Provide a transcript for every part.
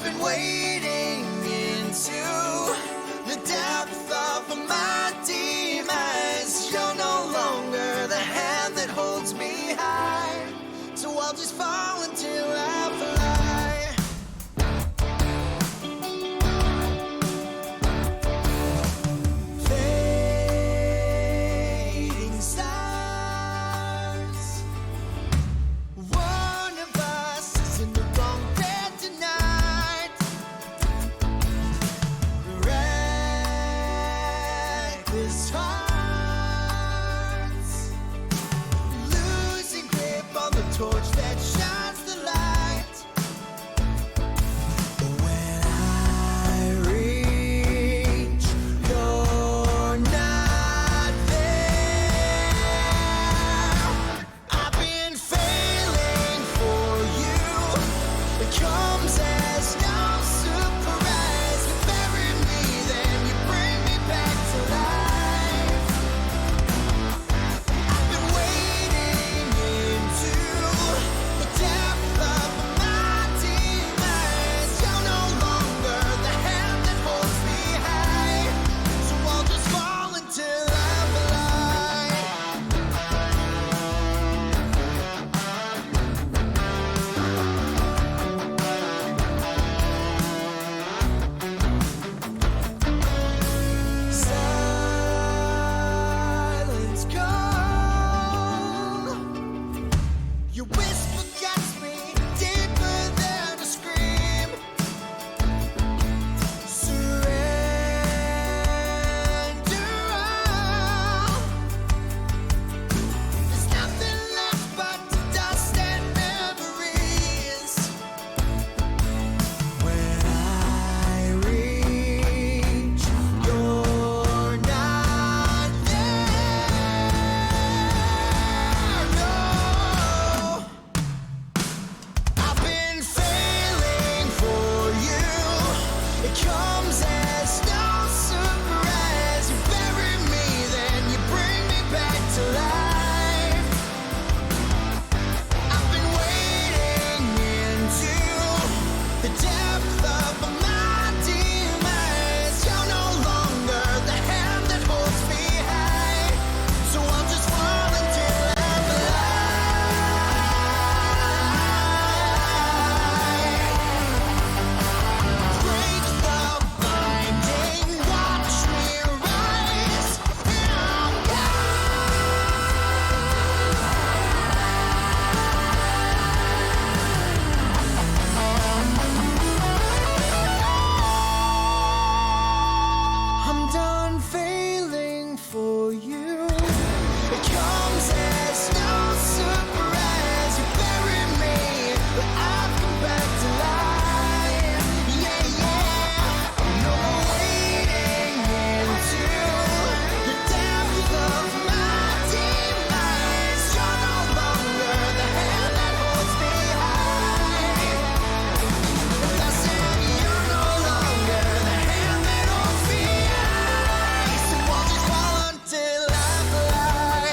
I've been wading into the depth of my demise. You're no longer the hand that holds me high, so I'll just fall until I fly. Fading stars. One of us is in the wrong bed tonight. Reckless hearts losing grip on the torch that shines the light. When I reach, you're not there. I've been failing for you. It comes as no surprise. You bury me, then you bring me back to life. I've been wading into the depth of my demise. You're no longer the hand that holds me high, so I'll just fall until I fly. Silence cold. Your whisper cuts me deeper than a scream. Surrender all. There's nothing left but dust and memories. When I reach, you're not there. No, I've been failing for you. It comes as no surprise. You bury me, then you bring me back to life. I've been wading into the depth of my demise. You're no longer the hand that holds me high, so I'll just fall until I fly. Break the binding, watch me rise, and I'm I'm done failing for you. It comes as no surprise. You bury me, but I've come back to life. Yeah, yeah. No more wading into the depth of my demise. You're no longer the hand that holds me high. I said you're no longer the hand that holds me high, so I'll just fall until I fly.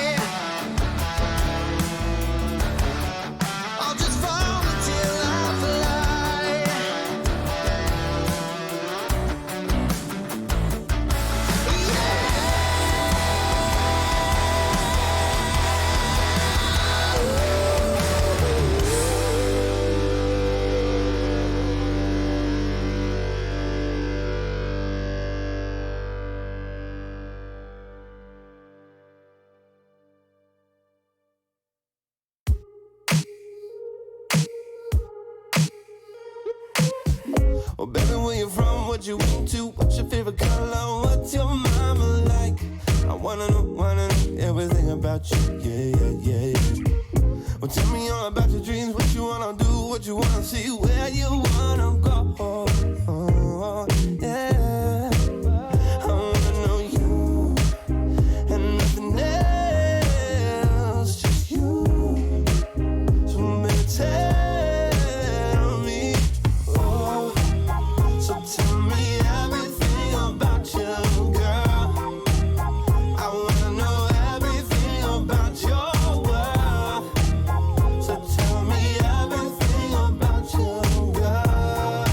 I'll just fall until I fly. Oh, baby, where you from? What you into? What's your favorite color? What's your mama like? I wanna know everything about you. Yeah, yeah, yeah, yeah. Well, tell me all about your dreams. What you wanna do? What you wanna see? Where you wanna go? Yeah. I wanna know you and nothing else, just you. So baby, tell me. Oh, so tell me everything about you, girl. I wanna know everything about your world. So tell me everything about you, girl.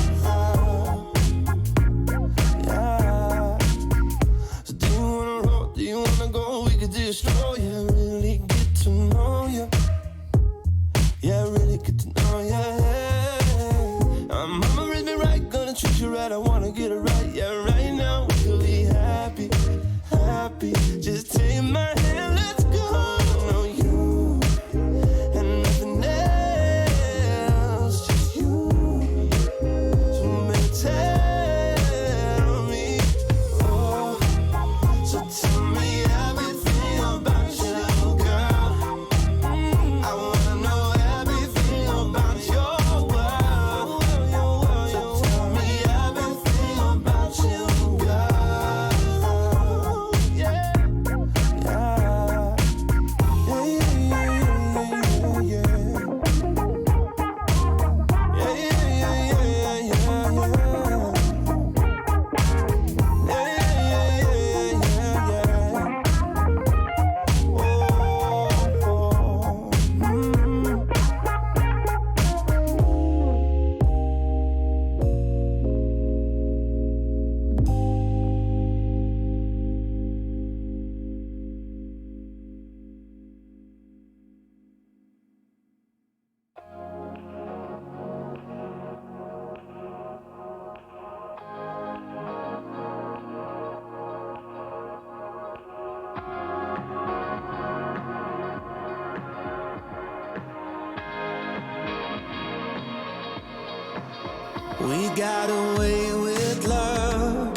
We got away with love,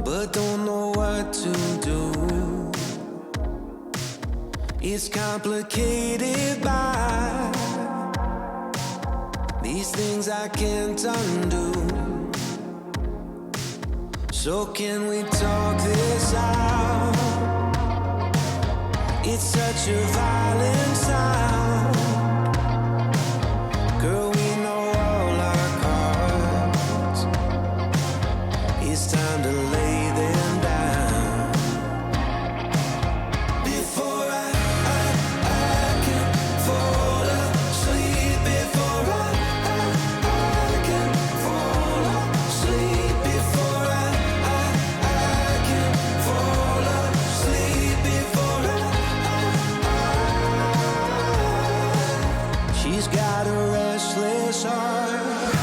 but don't know what to do. It's complicated by these things I can't undo. So can we talk this out? It's such a violent sound. Girl, we know all our cards. It's time to lay them down. Before I can fall asleep. Before I can fall asleep. Before I can fall asleep. Before she's got a restless heart,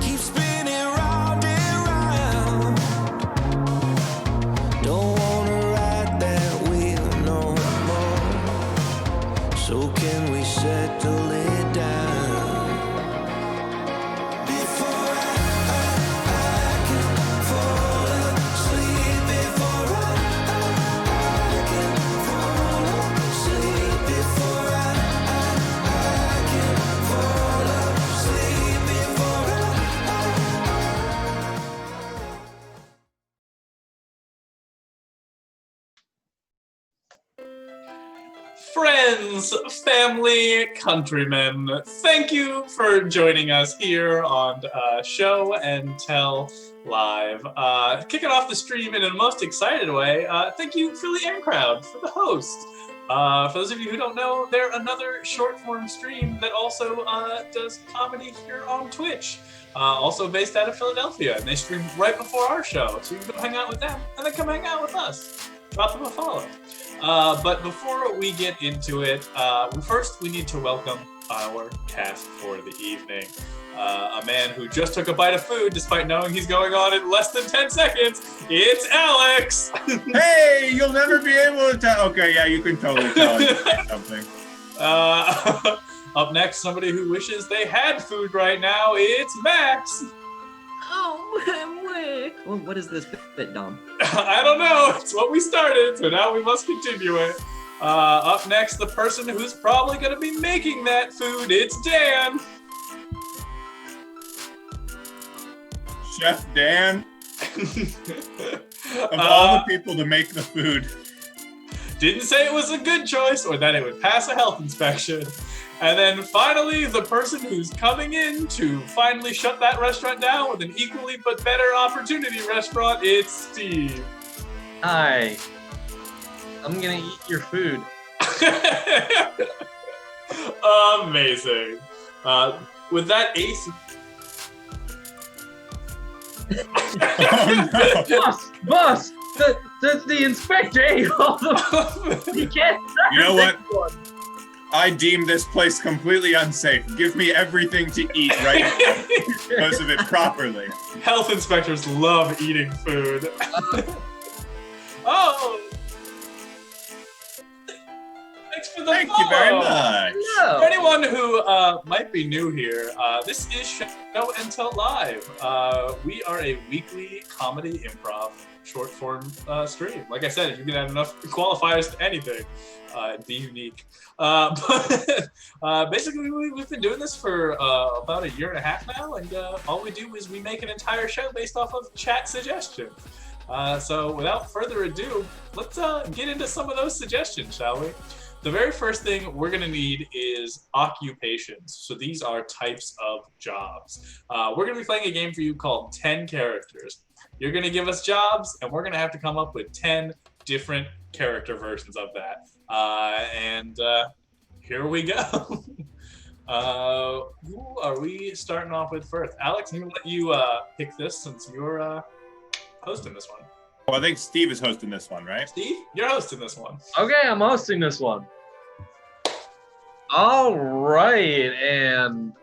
keep spinning round and round. Don't wanna ride that wheel no more. So can we settle it down? Before I can fall asleep. Before I can fall asleep. Before I can fall asleep. Before Friends, family, countrymen, thank you for joining us here on Show and Tell Live. Kicking off the stream in a most excited way, thank you, Philly M Crowd, for the host. For those of you who don't know, they're another short-form stream that also does comedy here on Twitch. Also based out of Philadelphia, and they stream right before our show, so you can go hang out with them, and then come hang out with us. Drop them a follow. But before we get into it, first we need to welcome our cast for the evening. A man who just took a bite of food despite knowing he's going on in less than 10 seconds. It's Alex! Hey, you'll never be able to tell. Okay, yeah, you can totally tell something. Up next, somebody who wishes they had food right now, it's Max! Oh, what is this bit, Dom? I don't know. It's what we started, so now we must continue it. Up next, the person who's probably going to be making that food, it's Dan. Chef Dan. Of all the people to make the food. Didn't say it was a good choice or that it would pass a health inspection. And then finally, the person who's coming in to finally shut that restaurant down with an equally but better opportunity restaurant, it's Steve. Hi. I'm gonna eat your food. Amazing. With that ace... Oh, no. Boss! The inspector ate all the... You can't... You know what? I deem this place completely unsafe. Give me everything to eat right now. Dispose of it properly. Health inspectors love eating food. Oh! Thanks for the Thank follow. you very much. No. For anyone who might be new here, this is Show and Tell Live. We are a weekly comedy improv short form stream. Like I said, if you can add enough qualifiers to anything, be unique. But basically, we've been doing this for about a year and a half now, and all we do is we make an entire show based off of chat suggestions. So without further ado, let's get into some of those suggestions, shall we? The very first thing we're gonna need is occupations. So these are types of jobs. We're gonna be playing a game for you called 10 Characters. You're gonna give us jobs, and we're gonna have to come up with 10 different character versions of that. And here we go. Who are we starting off with first? Alex, I'm gonna let you pick this since you're hosting this one. Well, I think Steve is hosting this one, right? Steve, you're hosting this one. Okay, I'm hosting this one. All right, and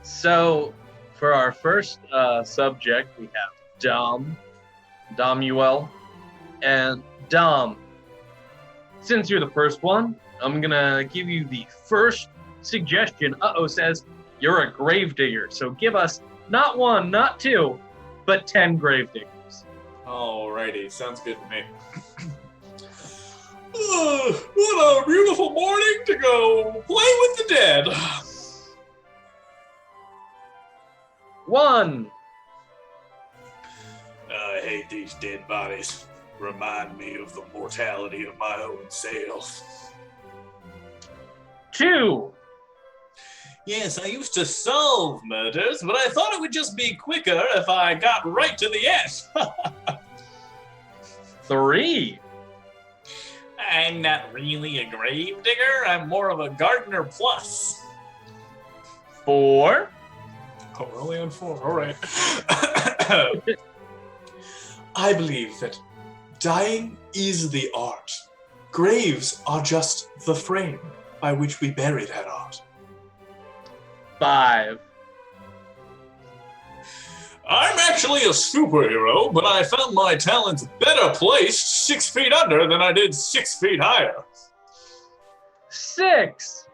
so for our first subject, we have Domuel, and Dom. Since you're the first one, I'm gonna give you the first suggestion. Says you're a gravedigger, so give us not 1, not 2, but 10 gravediggers. Alrighty, sounds good to me. What a beautiful morning to go play with the dead. 1. I hate these dead bodies. Remind me of the mortality of my own self. 2. Yes, I used to solve murders, but I thought it would just be quicker if I got right to the end. 3. I'm not really a gravedigger. I'm more of a gardener plus. 4. Oh, we're only on 4. All right. I believe that dying is the art. Graves are just the frame by which we bury that art. 5. I'm actually a superhero, but I found my talents better placed 6 feet under than I did 6 feet higher. 6.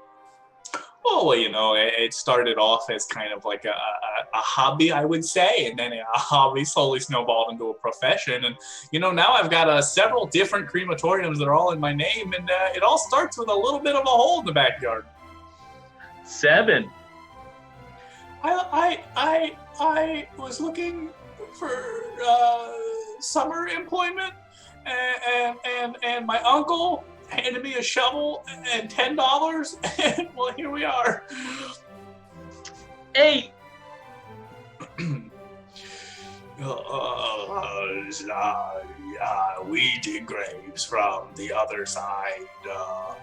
Oh, well, you know, it started off as kind of like a hobby, I would say, and then a hobby slowly snowballed into a profession. And, you know, now I've got several different crematoriums that are all in my name, and it all starts with a little bit of a hole in the backyard. 7. I was looking for summer employment, and my uncle handed me a shovel and $10, and well, here we are. 8. We dig graves from the other side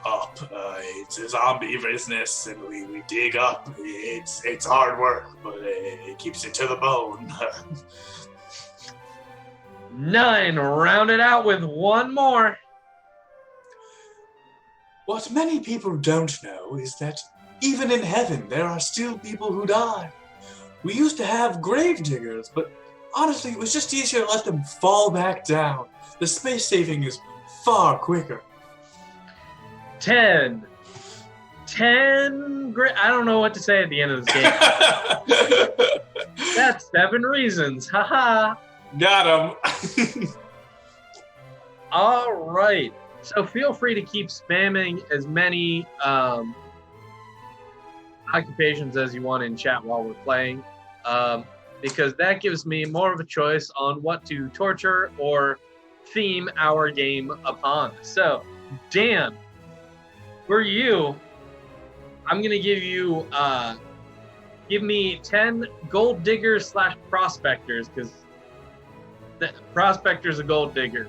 up. It's a zombie business, and we dig up. It's hard work, but it keeps it to the bone. 9. Round it out with 1 more. What many people don't know is that even in heaven, there are still people who die. We used to have gravediggers, but honestly, it was just easier to let them fall back down. The space saving is far quicker. 10. 10. I don't know what to say at the end of this game. That's 7 reasons. Haha. Got him. All right. So feel free to keep spamming as many occupations as you want in chat while we're playing, because that gives me more of a choice on what to torture or theme our game upon. So, Dan, for you, I'm going to give you, give me 10 gold diggers / prospectors, because the prospector's a gold digger.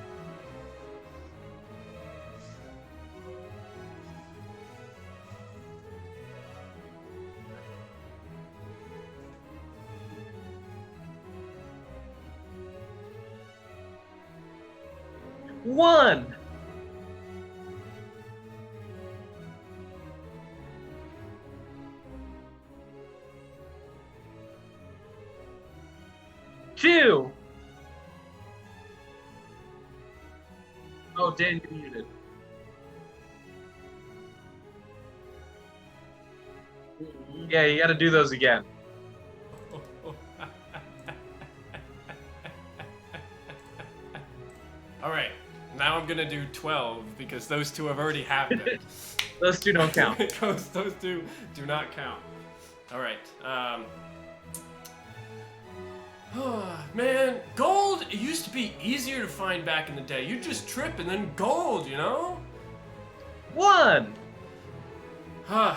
One. 2. Oh, Dan, you're muted. Yeah, you got to do those again. All right, now I'm gonna do 12 because those 2 have already happened. Those 2 don't count. those 2 do not count. All right. Man, gold, it used to be easier to find back in the day. You just trip and then gold, you know? 1. Huh.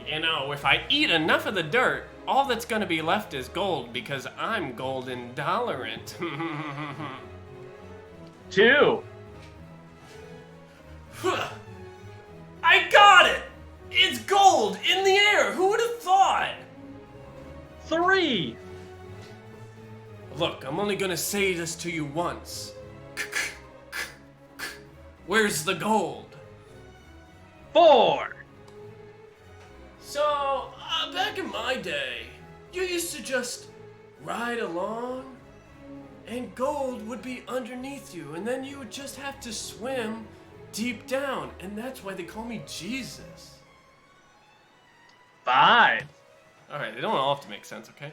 You know, if I eat enough of the dirt, all that's gonna be left is gold because I'm gold intolerant. 2. I got it! It's gold in the air. Who would have thought? 3. Look, I'm only gonna say this to you once. Where's the gold? 4. So, back in my day, you used to just ride along, and gold would be underneath you, and then you would just have to swim deep down, and that's why they call me Jesus. 5. Alright, they don't all have to make sense, okay?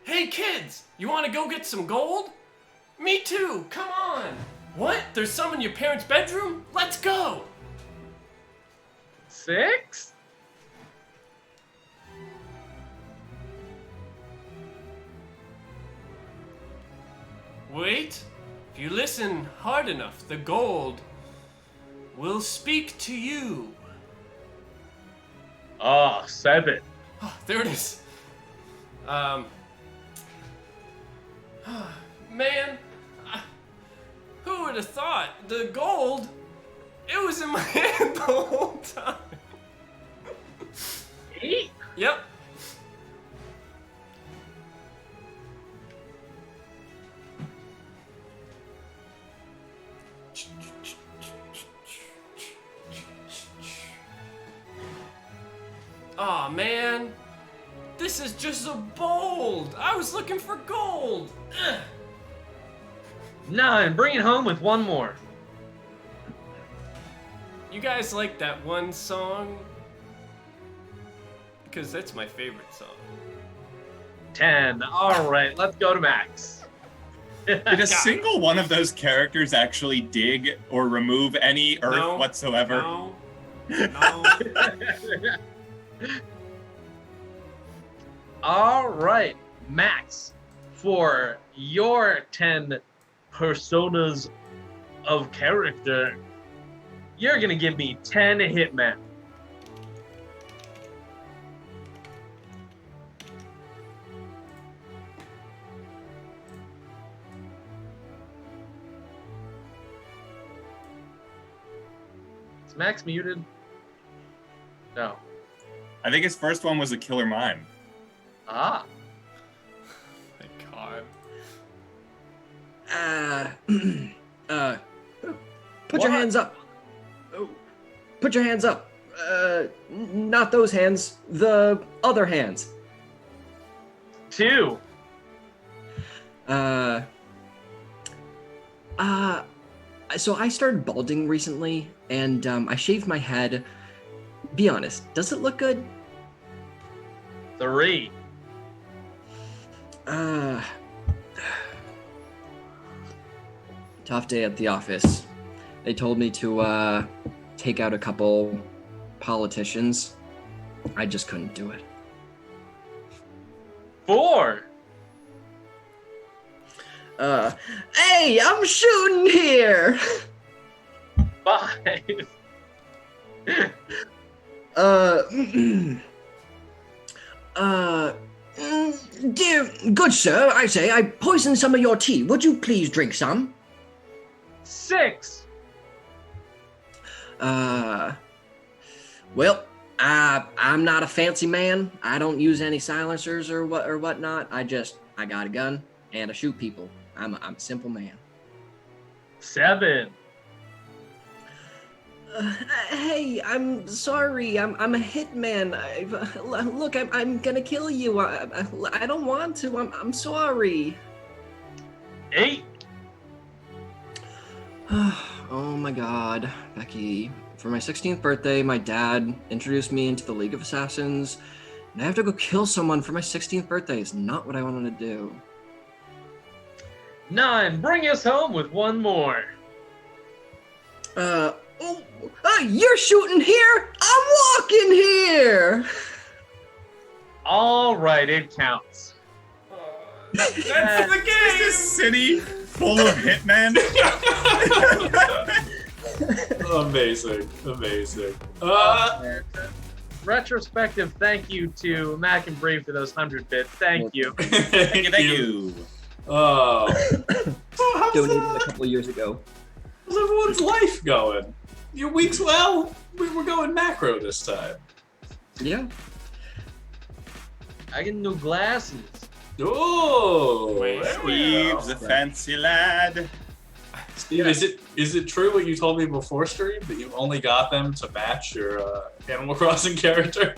Hey kids, you wanna go get some gold? Me too, come on! What? There's some in your parents' bedroom? Let's go! 6. Wait, if you listen hard enough, the gold will speak to you. 7. Oh, there it is. Man, who would have thought the gold? It was in my hand the whole time. 8. Yep. Aw, man. This is just a bold. I was looking for gold. Ugh. 9. Bring it home with one more. You guys like that one song? Because that's my favorite song. 10. All right, let's go to Max. Did a single one of those characters actually dig or remove any earth No, whatsoever? No. No. All right, Max, for your 10 personas of character, you're gonna give me 10 hitmen. Is Max muted? No. I think his first one was a killer mime. Ah. My God. Put your What? hands up. Oh, put your hands up. Not those hands. The other hands. 2. So I started balding recently, and I shaved my head. Be honest, does it look good? 3. Tough day at the office. They told me to take out a couple politicians. I just couldn't do it. 4. Hey, I'm shooting here. 5. Dear good sir, I say, I poisoned some of your tea. Would you please drink some? 6. Well, I'm not a fancy man. I don't use any silencers or whatnot. I got a gun and I shoot people. I'm a simple man. 7. Hey, I'm sorry. I'm a hitman. Look, I'm gonna kill you. I don't want to. I'm sorry. 8. Oh my God, Becky. For my 16th birthday, my dad introduced me into the League of Assassins, and I have to go kill someone for my 16th birthday. It's not what I wanted to do. 9. Bring us home with one more. You're shooting here? I'm walking here! All right, it counts. That's the Is game! this city full of hitmen? Amazing. Amazing. Retrospective thank you to Mac and Brave for those 100 bits. Thank you. Thank you. Oh. Donated a couple of years ago. How's everyone's life going? Your week's well. We're going macro this time. Yeah. I get new glasses. Oh, Wait, there we go. Steve's a fancy lad. Steve, is it true what you told me before stream that you only got them to match your Animal Crossing character?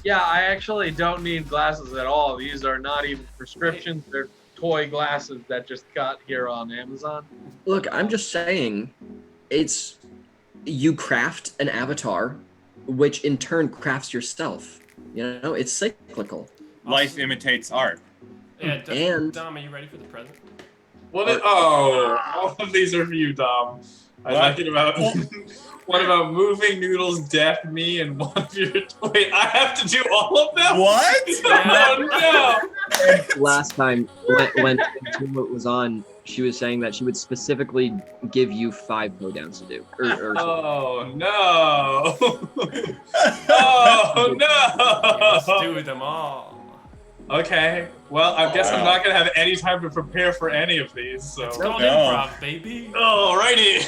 Yeah, I actually don't need glasses at all. These are not even prescriptions. They're toy glasses that just got here on Amazon. Look, I'm just saying, it's you craft an avatar, which in turn crafts yourself. You know, it's cyclical. Life imitates art. Yeah, And- Dom, are you ready for the present? All of these are for you, Dom. I What? like it about one about moving noodles, death, me, and one of your. Wait, I have to do all of them? What? Oh no! Last time when Tuma was on, she was saying that she would specifically give you 5 Hoedowns to do. Oh no! Oh Let's no! do them all. Okay, well, I guess I'm not gonna have any time to prepare for any of these, so. It's called No. improv, baby. Alrighty,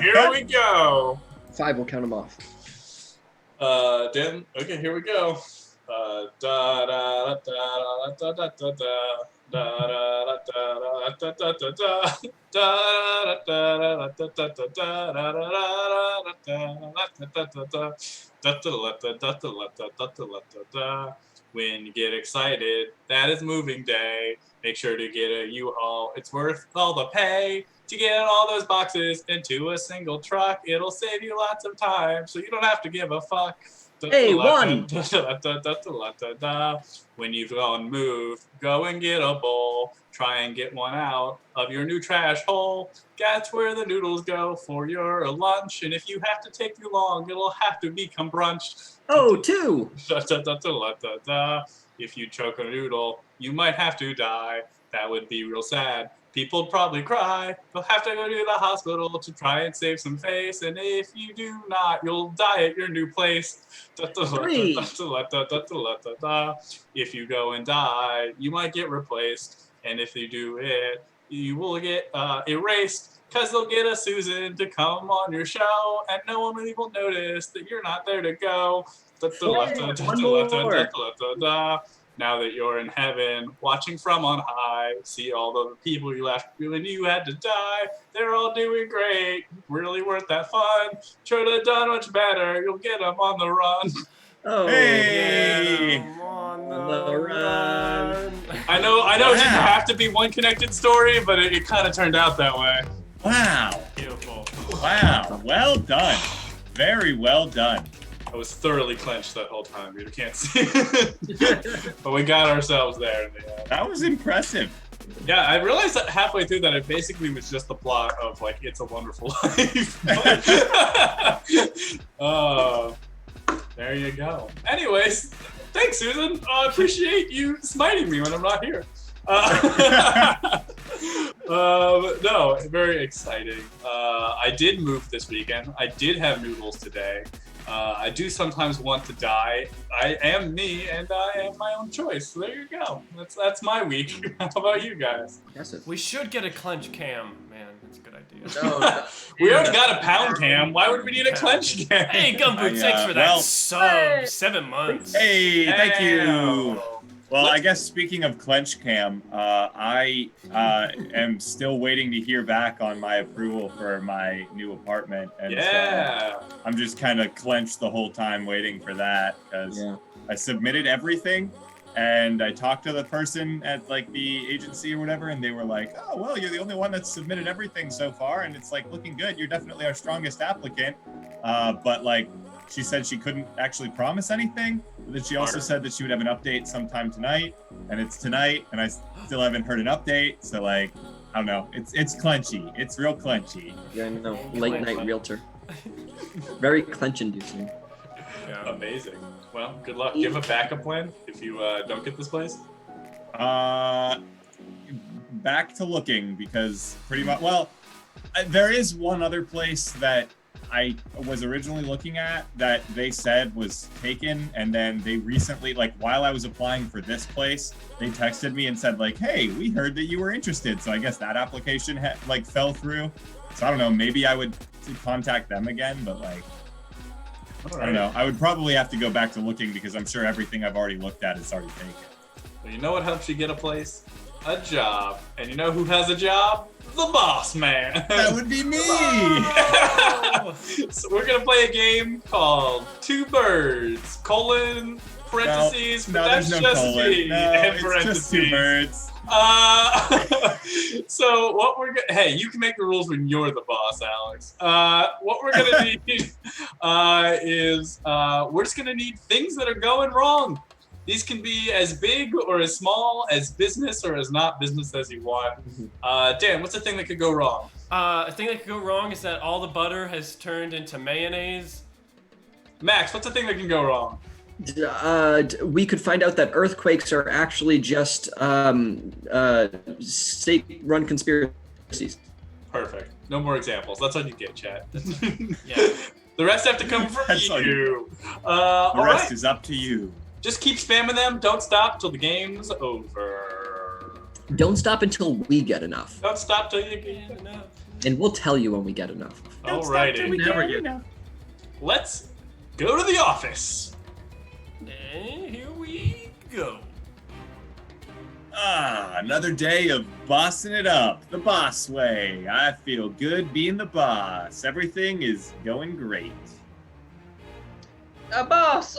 here we go. 5 will count them off. Dan. Okay, here we go. Da da da da da da da da. Da da da da da da da da. Da da da da da da da da da da da. When you get excited, that is moving day. Make sure to get a U-Haul. It's worth all the pay to get all those boxes into a single truck. It'll save you lots of time, so you don't have to give a fuck. Hey, one. When you've gone move, go and get a bowl. Try and get one out of your new trash hole. That's where the noodles go for your lunch. And if you have to take too long, it'll have to become brunch. Oh, 2! If you choke a noodle, you might have to die. That would be real sad. People'd probably cry. You'll have to go to the hospital to try and save some face. And if you do not, you'll die at your new place. 3! If you go and die, you might get replaced. And if you do it, you will get erased. Because they'll get a Susan to come on your show. And no one will notice that you're not there to go. Now that you're in heaven, watching from on high, see all the people you left when you had to die. They're all doing great, really worth that fun. Should have done much better, you'll get them on the run. Oh, Hey! Get 'em on the the run. run. I know it didn't have to be one connected story, but it kind of turned out that way. Wow. Beautiful. Wow. Well done. Very well done. I was thoroughly clenched that whole time. You can't see. But we got ourselves there in the end. That was impressive. Yeah, I realized that halfway through that it basically was just the plot of like It's a Wonderful Life. There you go. Anyways, thanks, Susan. I appreciate you smiting me when I'm not here. No, very exciting. I did move this weekend. I did have noodles today. I do sometimes want to die. I am me, and I am my own choice. So there you go. That's my week. How about you guys? impressive. We should get a clench cam, man. That's a good idea. No, We already got a pound cam. Why would we need a clench cam? Hey, Gumboots, I, thanks for that well- sub. 7 months. Hey, thank you. Damn. Well, I guess speaking of clench cam, I am still waiting to hear back on my approval for my new apartment, and Yeah. so I'm just kind of clenched the whole time waiting for that because Yeah. I submitted everything, and I talked to the person at like the agency or whatever, and they were like, "Oh, well, you're the only one that's submitted everything so far, and it's like looking good. You're definitely our strongest applicant." But like, she said she couldn't actually promise anything. But then she also said that she would have an update sometime tonight, and it's tonight, and I still haven't heard an update. So like, I don't know. It's clenchy. It's real clenchy. Yeah, no, late night realtor. Very clench-inducing. Yeah. Amazing. Well, good luck. Do you have a backup plan if you don't get this place? Back to looking because pretty much. Well, there is one other place that I was originally looking at that they said was taken, and then they recently, like while I was applying for this place, they texted me and said like, hey, we heard that you were interested. So I guess that application like fell through. So I don't know, maybe I would contact them again, but like, I don't know. I would probably have to go back to looking because I'm sure everything I've already looked at is already taken. Well, you know what helps you get a place? A job. And you know who has a job? The boss man. That would be me. So we're gonna play a game called Two Birds, colon, parentheses, No, but there's that's no just colon. me, No, and it's parentheses. just two birds. So what we're gonna, hey, you can make the rules when you're the boss, Alex. What we're gonna need is we're just gonna need things that are going wrong. These can be as big or as small, as business or as not business as you want. Dan, what's the thing that could go wrong? A thing that could go wrong is that all the butter has turned into mayonnaise. Max, what's the thing that can go wrong? We could find out that earthquakes are actually just state-run conspiracies. Perfect. No more examples. That's all you get, chat. Yeah. The rest have to come from That's all you. The All rest right. is up to you. Just keep spamming them. Don't stop till the game's over. Don't stop until we get enough, Don't stop till you get enough. and we'll tell you when we get enough. Alrighty. Never get enough. Let's go to the office. And here we go. Another day of bossing it up the boss way. I feel good being the boss. Everything is going great. Boss,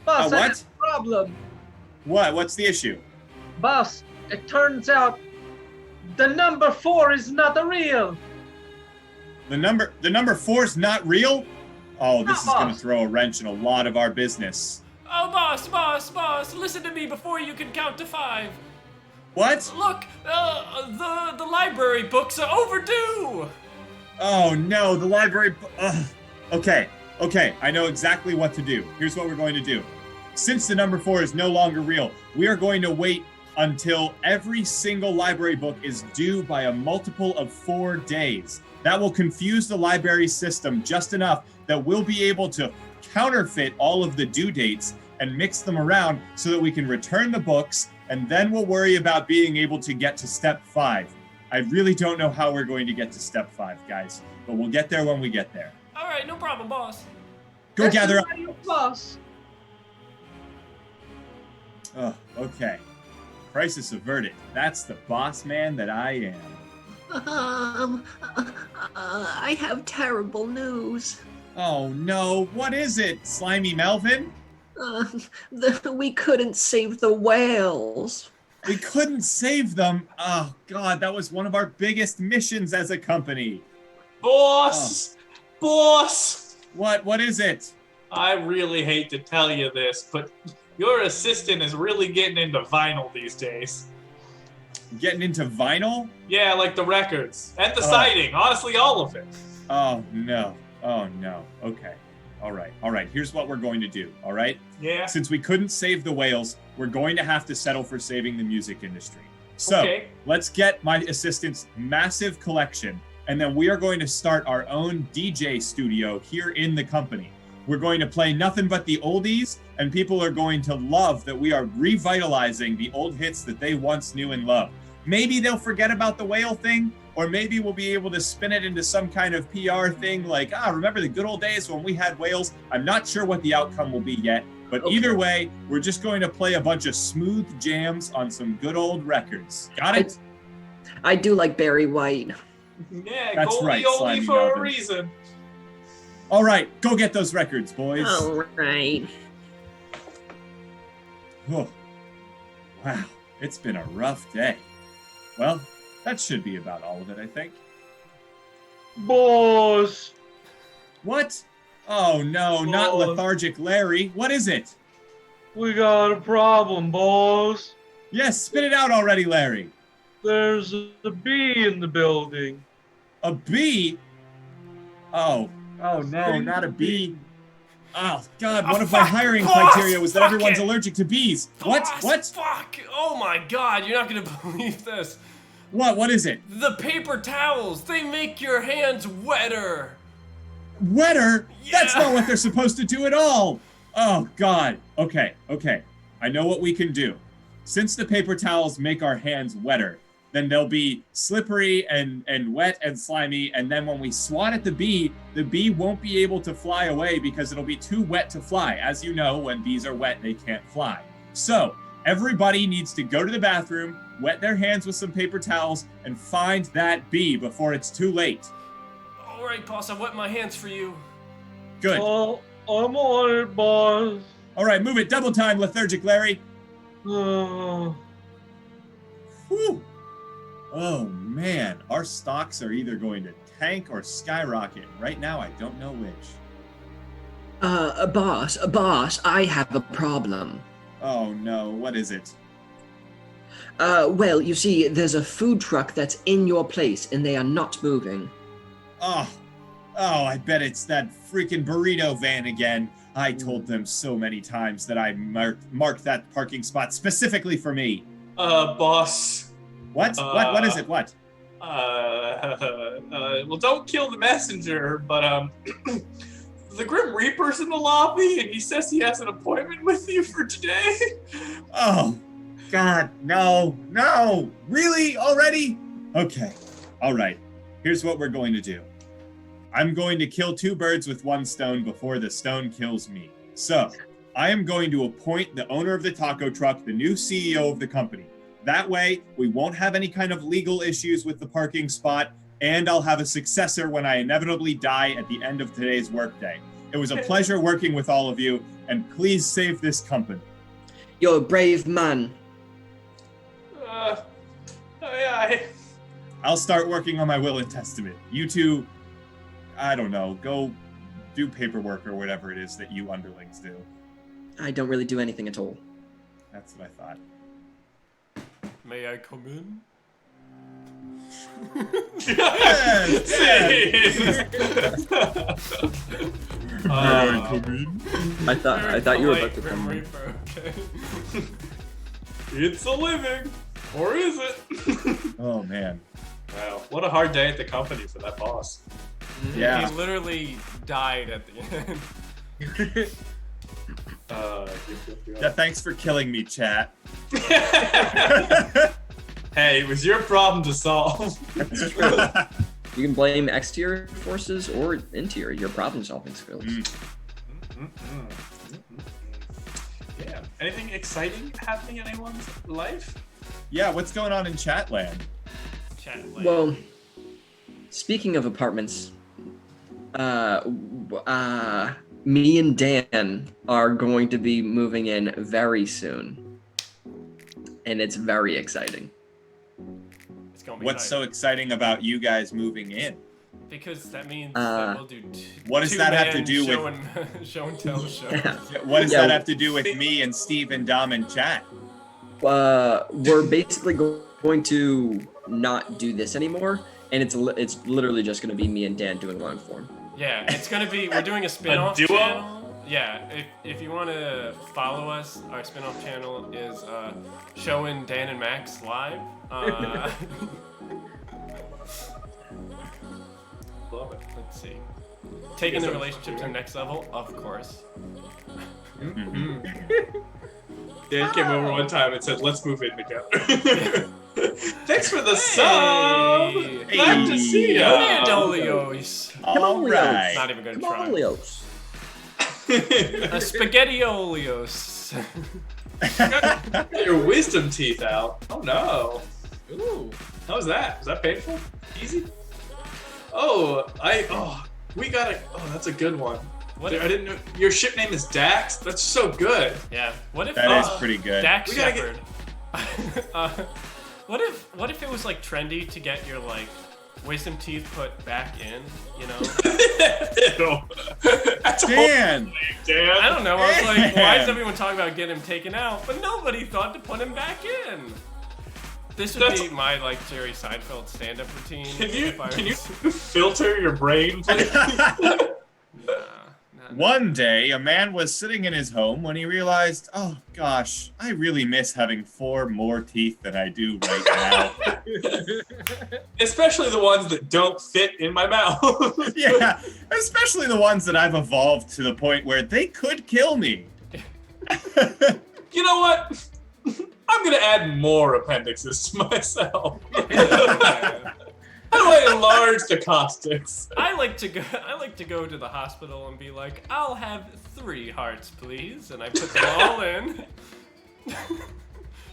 Boss, what? I have a problem. What's the issue? Boss, it turns out the number 4 is not real. The number 4 is not real? Oh, this is going to boss. throw a wrench in a lot of our business. Oh, boss, listen to me before you can count to 5. What? Look, the library books are overdue. Oh no, the library. Okay, I know exactly what to do. Here's what we're going to do. Since the number 4 is no longer real, we are going to wait until every single library book is due by a multiple of 4 days. That will confuse the library system just enough that we'll be able to counterfeit all of the due dates and mix them around so that we can return the books, and then we'll worry about being able to get to step 5. I really don't know how we're going to get to step 5, guys, but we'll get there when we get there. All right, no problem, boss. Go gather up. Boss. Oh, okay. Crisis averted. That's the boss man that I am. I have terrible news. Oh no, what is it, Slimy Melvin? We couldn't save the whales. We couldn't save them. Oh god, that was one of our biggest missions as a company. Boss! Boss! What is it? I really hate to tell you this, but your assistant is really getting into vinyl these days. Getting into vinyl? Yeah, like the records. And the siding. Honestly, all of it. Oh no. Okay. All right. Here's what we're going to do. All right. Yeah. Since we couldn't save the whales, we're going to have to settle for saving the music industry. So Okay. let's get my assistant's massive collection, and then we are going to start our own DJ studio here in the company. We're going to play nothing but the oldies, and people are going to love that we are revitalizing the old hits that they once knew and loved. Maybe they'll forget about the whale thing, or maybe we'll be able to spin it into some kind of PR thing like, remember the good old days when we had whales? I'm not sure what the outcome will be yet, but either way, we're just going to play a bunch of smooth jams on some good old records. Got it? I do like Barry White. Yeah, That's Goldie right, Oldie Slimy for a Melvin. reason. All right, go get those records, boys. All right. Oh, wow, it's been a rough day. Well, that should be about all of it, I think. Boss. What? Oh no, not Boss. lethargic Larry. What is it? We got a problem, boss. Yes, spit it out already, Larry. There's a bee in the building. A bee? Oh no, not a bee. Oh God, one of my fuck, hiring boss, criteria was that fuck everyone's it. allergic to bees. What? Boss, What? Fuck! Oh my god, you're not gonna believe this. What is it? The paper towels, they make your hands wetter. Wetter? That's not what they're supposed to do at all. Oh, God. Okay. I know what we can do. Since the paper towels make our hands wetter, then they'll be slippery and wet and slimy, and then when we swat at the bee won't be able to fly away because it'll be too wet to fly. As you know, when bees are wet, they can't fly. So, everybody needs to go to the bathroom, wet their hands with some paper towels, and find that bee before it's too late. All right, boss, I wet my hands for you. Good. Oh, I'm on it, boss. All right, move it. Double time, lethargic Larry. Oh. Whew. Oh, man. Our stocks are either going to tank or skyrocket. Right now, I don't know which. Boss, I have a problem. Oh, no. What is it? Well, you see, there's a food truck that's in your place, and they are not moving. Oh, I bet it's that freaking burrito van again. I told them so many times that I marked that parking spot specifically for me. Boss. What? What is it? What? Well, don't kill the messenger, but, the Grim Reaper's in the lobby, and he says he has an appointment with you for today. Oh, God, no. Really? Already? Okay. All right. Here's what we're going to do. I'm going to kill 2 birds with 1 stone before the stone kills me. So, I am going to appoint the owner of the taco truck the new CEO of the company. That way, we won't have any kind of legal issues with the parking spot, and I'll have a successor when I inevitably die at the end of today's workday. It was a pleasure working with all of you, and please save this company. You're a brave man. I'll start working on my will and testament. You two, I don't know, go do paperwork or whatever it is that you underlings do. I don't really do anything at all. That's what I thought. May I come in? Yes! I thought you were about to Grim come. Reaper, okay. It's a living. Or is it? Oh, man. Wow, what a hard day at the company for that boss. Yeah. He literally died at the end. Yeah, thanks for killing me, chat. Hey, it was your problem to solve. You can blame exterior forces or interior, your problem-solving skills. Yeah. Anything exciting happening in anyone's life? Yeah, what's going on in Chatland? Well, speaking of apartments, me and Dan are going to be moving in very soon, and it's very exciting. It's gonna be What's nice. so exciting about you guys moving in? Because that means that we'll do what does that have to do with- show and tell show? What does that have to do with me and Steve and Dom and chat? We're basically going to not do this anymore, and it's literally just going to be me and Dan doing long form. Yeah, it's gonna be. We're doing a spin-off duo? channel. Yeah, if you want to follow us, our spin-off channel is showing Dan and Max live. Love it. Let's see. Taking the relationship to the next level, of course. Dan came over one time and said, "Let's move in together." Thanks for the sub. Glad to see ya. Spaghettios. All right. Not even gonna try. Leos. Spaghettiolios. Got your wisdom teeth out. Oh no. Ooh. How was that? Was that painful? Easy? We got it. Oh, that's a good one. What I if, didn't know your ship name is Dax. That's so good. yeah. What if That is pretty good. Dax We gotta Shepard? What if it was like trendy to get your like wisdom teeth put back in? You know? That's a whole Dan! thing, Dan. I don't know. I was like, why is everyone talking about getting him taken out? But nobody thought to put him back in. This would be my like Jerry Seinfeld stand-up routine. Can you if I can you was- filter your brain, please? Nah. One day, a man was sitting in his home when he realized, oh gosh, I really miss having 4 more teeth than I do right now. Especially the ones that don't fit in my mouth. Yeah, especially the ones that I've evolved to the point where they could kill me. You know what? I'm gonna add more appendixes to myself. How do I enlarge the caustics? I like to go to the hospital and be like, I'll have 3 hearts, please, and I put them all in.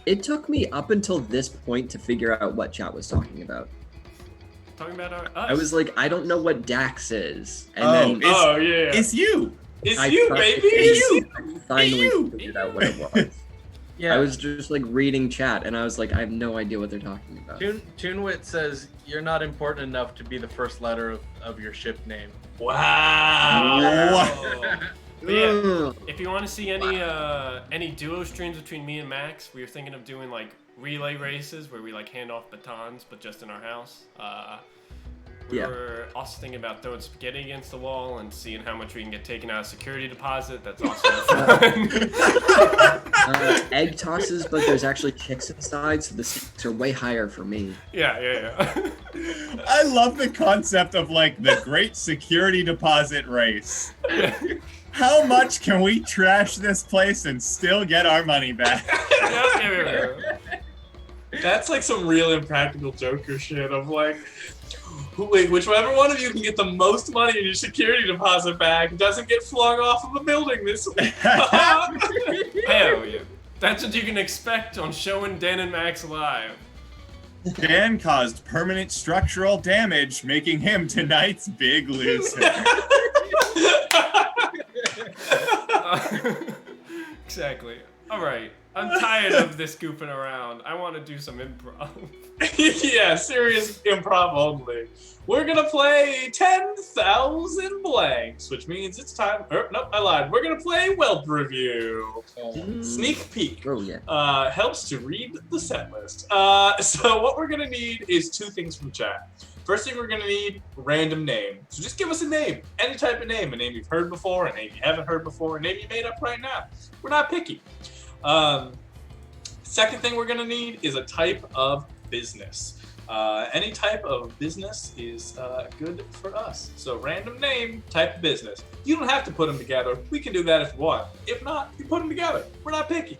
It took me up until this point to figure out what chat was talking about. Talking about us. I was like, I don't know what Dax is. And Oh, then Yeah. It's you. It's I you, fi- baby. it's It's you. I finally figured out what it was. Yeah. I was just like reading chat and I was like, I have no idea what they're talking about. Toonwit says you're not important enough to be the first letter of your ship name. Wow. But yeah, Ugh. if you want to see any duo streams between me and Max, we were thinking of doing like relay races where we like hand off batons, but just in our house. We Yeah. were also thinking about throwing spaghetti against the wall and seeing how much we can get taken out of security deposit. That's also fun. Egg tosses, but there's actually chicks inside, so the stakes are way higher for me. Yeah. I love the concept of like the great security deposit race. How much can we trash this place and still get our money back? Yeah. That's like some real impractical Joker shit of like, wait, whichever one of you can get the most money in your security deposit bag doesn't get flung off of a building this week. Hell yeah. That's what you can expect on showing Dan and Max live. Dan caused permanent structural damage, making him tonight's big loser. Exactly. All right. I'm tired of this goofing around. I want to do some improv. Yeah, serious improv only. We're gonna play 10,000 blanks, which means it's time. Nope, I lied. We're gonna play Welp review. Sneak peek. Oh yeah. Helps to read the set list. So what we're gonna need is 2 things from chat. First thing we're gonna need, random name. So just give us a name, any type of name, a name you've heard before, a name you haven't heard before, a name you made up right now. We're not picky. Second thing we're gonna need is a type of business. Any type of business is good for us. So random name, type of business. You don't have to put them together. We can do that if you want. If not, you put them together. We're not picky.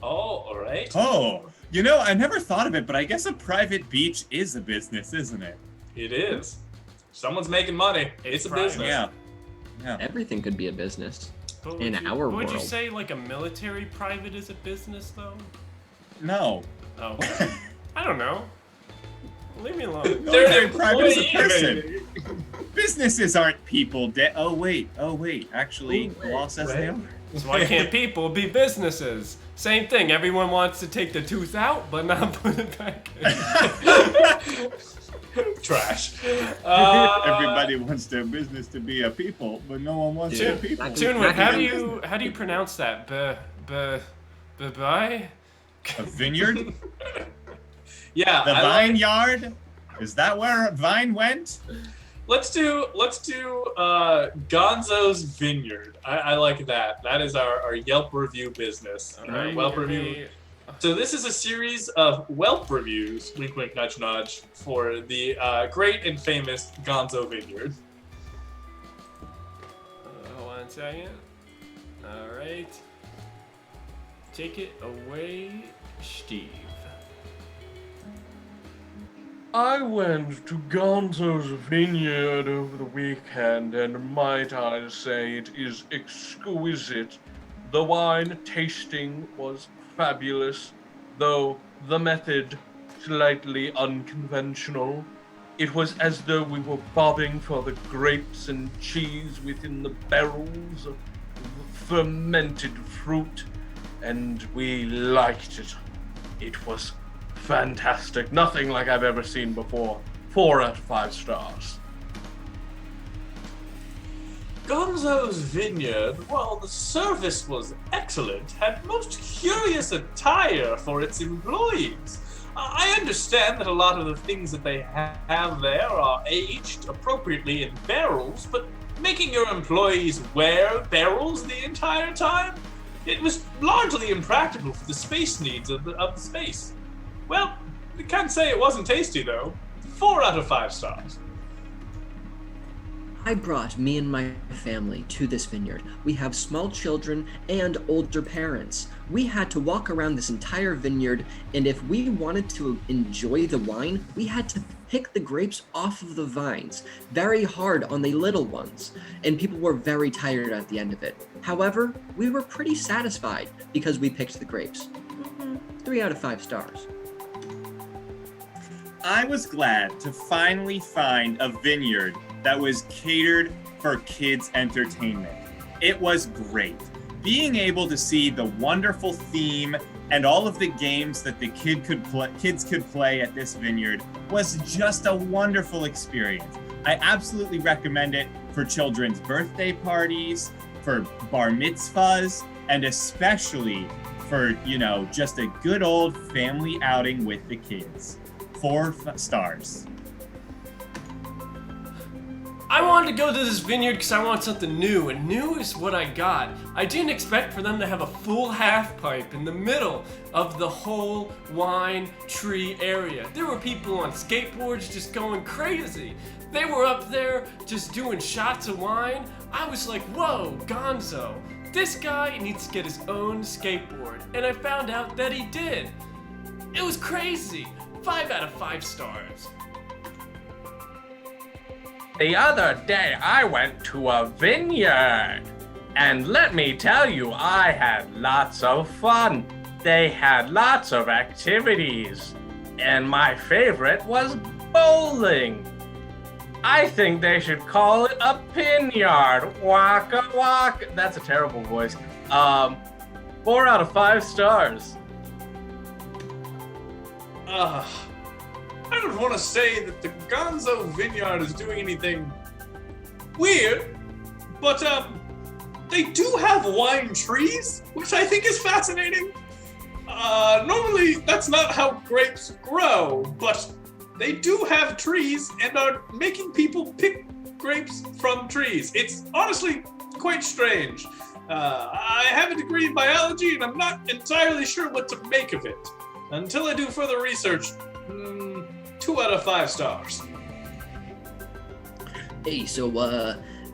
All right. Oh, you know, I never thought of it, but I guess a private beach is a business, isn't it? It is. Someone's making money. It's a private. business. Yeah. Everything could be a business. But In would you, our would you world. say like a military private is a business though? No. Oh, I don't know. Leave me alone. They're an Military private is a employee, person. maybe. Businesses aren't people. Oh wait. Actually, the law says they are. So why can't people be businesses? Same thing. Everyone wants to take the tooth out, but not put it back in. Trash. Everybody wants their business to be a people, but no one wants their people. Toonwit, how do you pronounce that? Bye. A vineyard? Yeah. The I like- vineyard? Is that where Vine went? Let's do Gonzo's Vineyard. I like that. That is our Yelp review business. Alright, Welp give review. me- So this is a series of Welp reviews, wink wink nudge nudge, for the great and famous Gonzo Vineyard. Hold on a second. All right. Take it away, Steve. I went to Gonzo's Vineyard over the weekend, and might I say it is exquisite. The wine tasting was fabulous, though the method slightly unconventional. It was as though we were bobbing for the grapes and cheese within the barrels of fermented fruit, and we liked it. It was fantastic. Nothing like I've ever seen before. 4 out of 5 stars. Gonzo's Vineyard, while the service was excellent, had most curious attire for its employees. I understand that a lot of the things that they have there are aged appropriately in barrels, but making your employees wear barrels the entire time? It was largely impractical for the space needs of the space. Well, we can't say it wasn't tasty, though. 4 out of 5 stars. I brought me and my family to this vineyard. We have small children and older parents. We had to walk around this entire vineyard, and if we wanted to enjoy the wine, we had to pick the grapes off of the vines, very hard on the little ones, and people were very tired at the end of it. However, we were pretty satisfied because we picked the grapes. 3 out of 5 stars. I was glad to finally find a vineyard that was catered for kids' entertainment. It was great. Being able to see the wonderful theme and all of the games that the kids could play at this vineyard was just a wonderful experience. I absolutely recommend it for children's birthday parties, for bar mitzvahs, and especially for, just a good old family outing with the kids. 4 stars. I wanted to go to this vineyard because I want something new, and new is what I got. I didn't expect for them to have a full half pipe in the middle of the whole wine tree area. There were people on skateboards just going crazy. They were up there just doing shots of wine. I was like, whoa, Gonzo, this guy needs to get his own skateboard. And I found out that he did. It was crazy. 5 out of 5 stars. The other day, I went to a vineyard, and let me tell you, I had lots of fun. They had lots of activities, and my favorite was bowling. I think they should call it a pinyard. Waka waka. That's a terrible voice. 4 out of 5 stars. I don't want to say that the Gonzo Vineyard is doing anything weird, but they do have wine trees, which I think is fascinating. Normally, that's not how grapes grow, but they do have trees and are making people pick grapes from trees. It's honestly quite strange. I have a degree in biology, and I'm not entirely sure what to make of it. Until I do further research, 2 out of 5 stars. Hey, so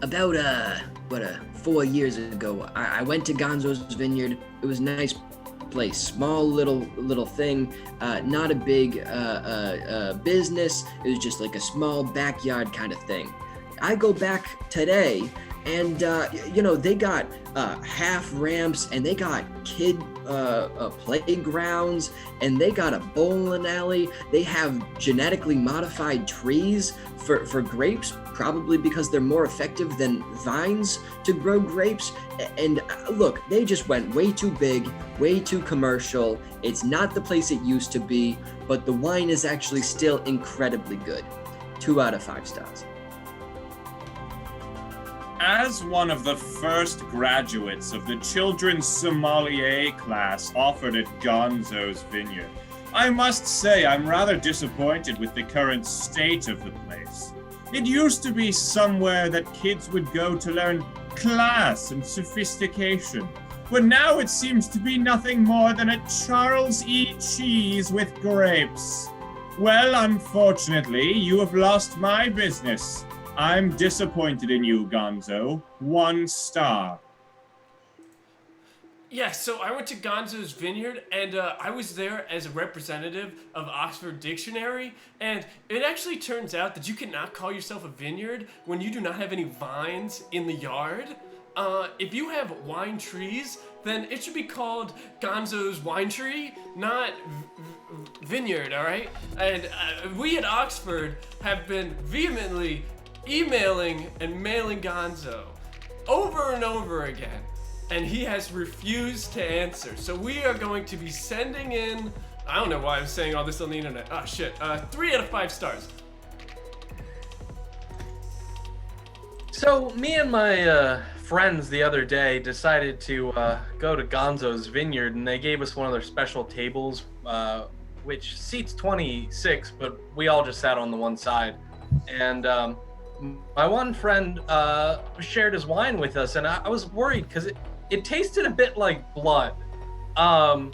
about 4 years ago, I went to Gonzo's Vineyard. It was a nice place, small little thing, not a big business. It was just like a small backyard kind of thing. I go back today, and they got half ramps, and they got kid playgrounds, and they got a bowling alley. They have genetically modified trees for grapes, probably because they're more effective than vines to grow grapes. And look, they just went way too big, way too commercial. It's not the place it used to be, but the wine is actually still incredibly good. 2 out of 5 stars. As one of the first graduates of the children's sommelier class offered at Gonzo's Vineyard, I must say I'm rather disappointed with the current state of the place. It used to be somewhere that kids would go to learn class and sophistication, but now it seems to be nothing more than a Charles E. Cheese with grapes. Well, unfortunately, you have lost my business. I'm disappointed in you, Gonzo. 1 star. Yeah, so I went to Gonzo's Vineyard, and I was there as a representative of Oxford Dictionary, and it actually turns out that you cannot call yourself a vineyard when you do not have any vines in the yard. If you have wine trees, then it should be called Gonzo's Wine Tree, not Vineyard, all right? And we at Oxford have been vehemently emailing and mailing Gonzo over and over again, and he has refused to answer. So we are going to be sending in, I don't know why I'm saying all this on the internet. Oh shit, 3 out of 5 stars. So me and my friends the other day decided to go to Gonzo's Vineyard, and they gave us one of their special tables which seats 26, but we all just sat on the one side. And my one friend shared his wine with us, and I was worried because it tasted a bit like blood. I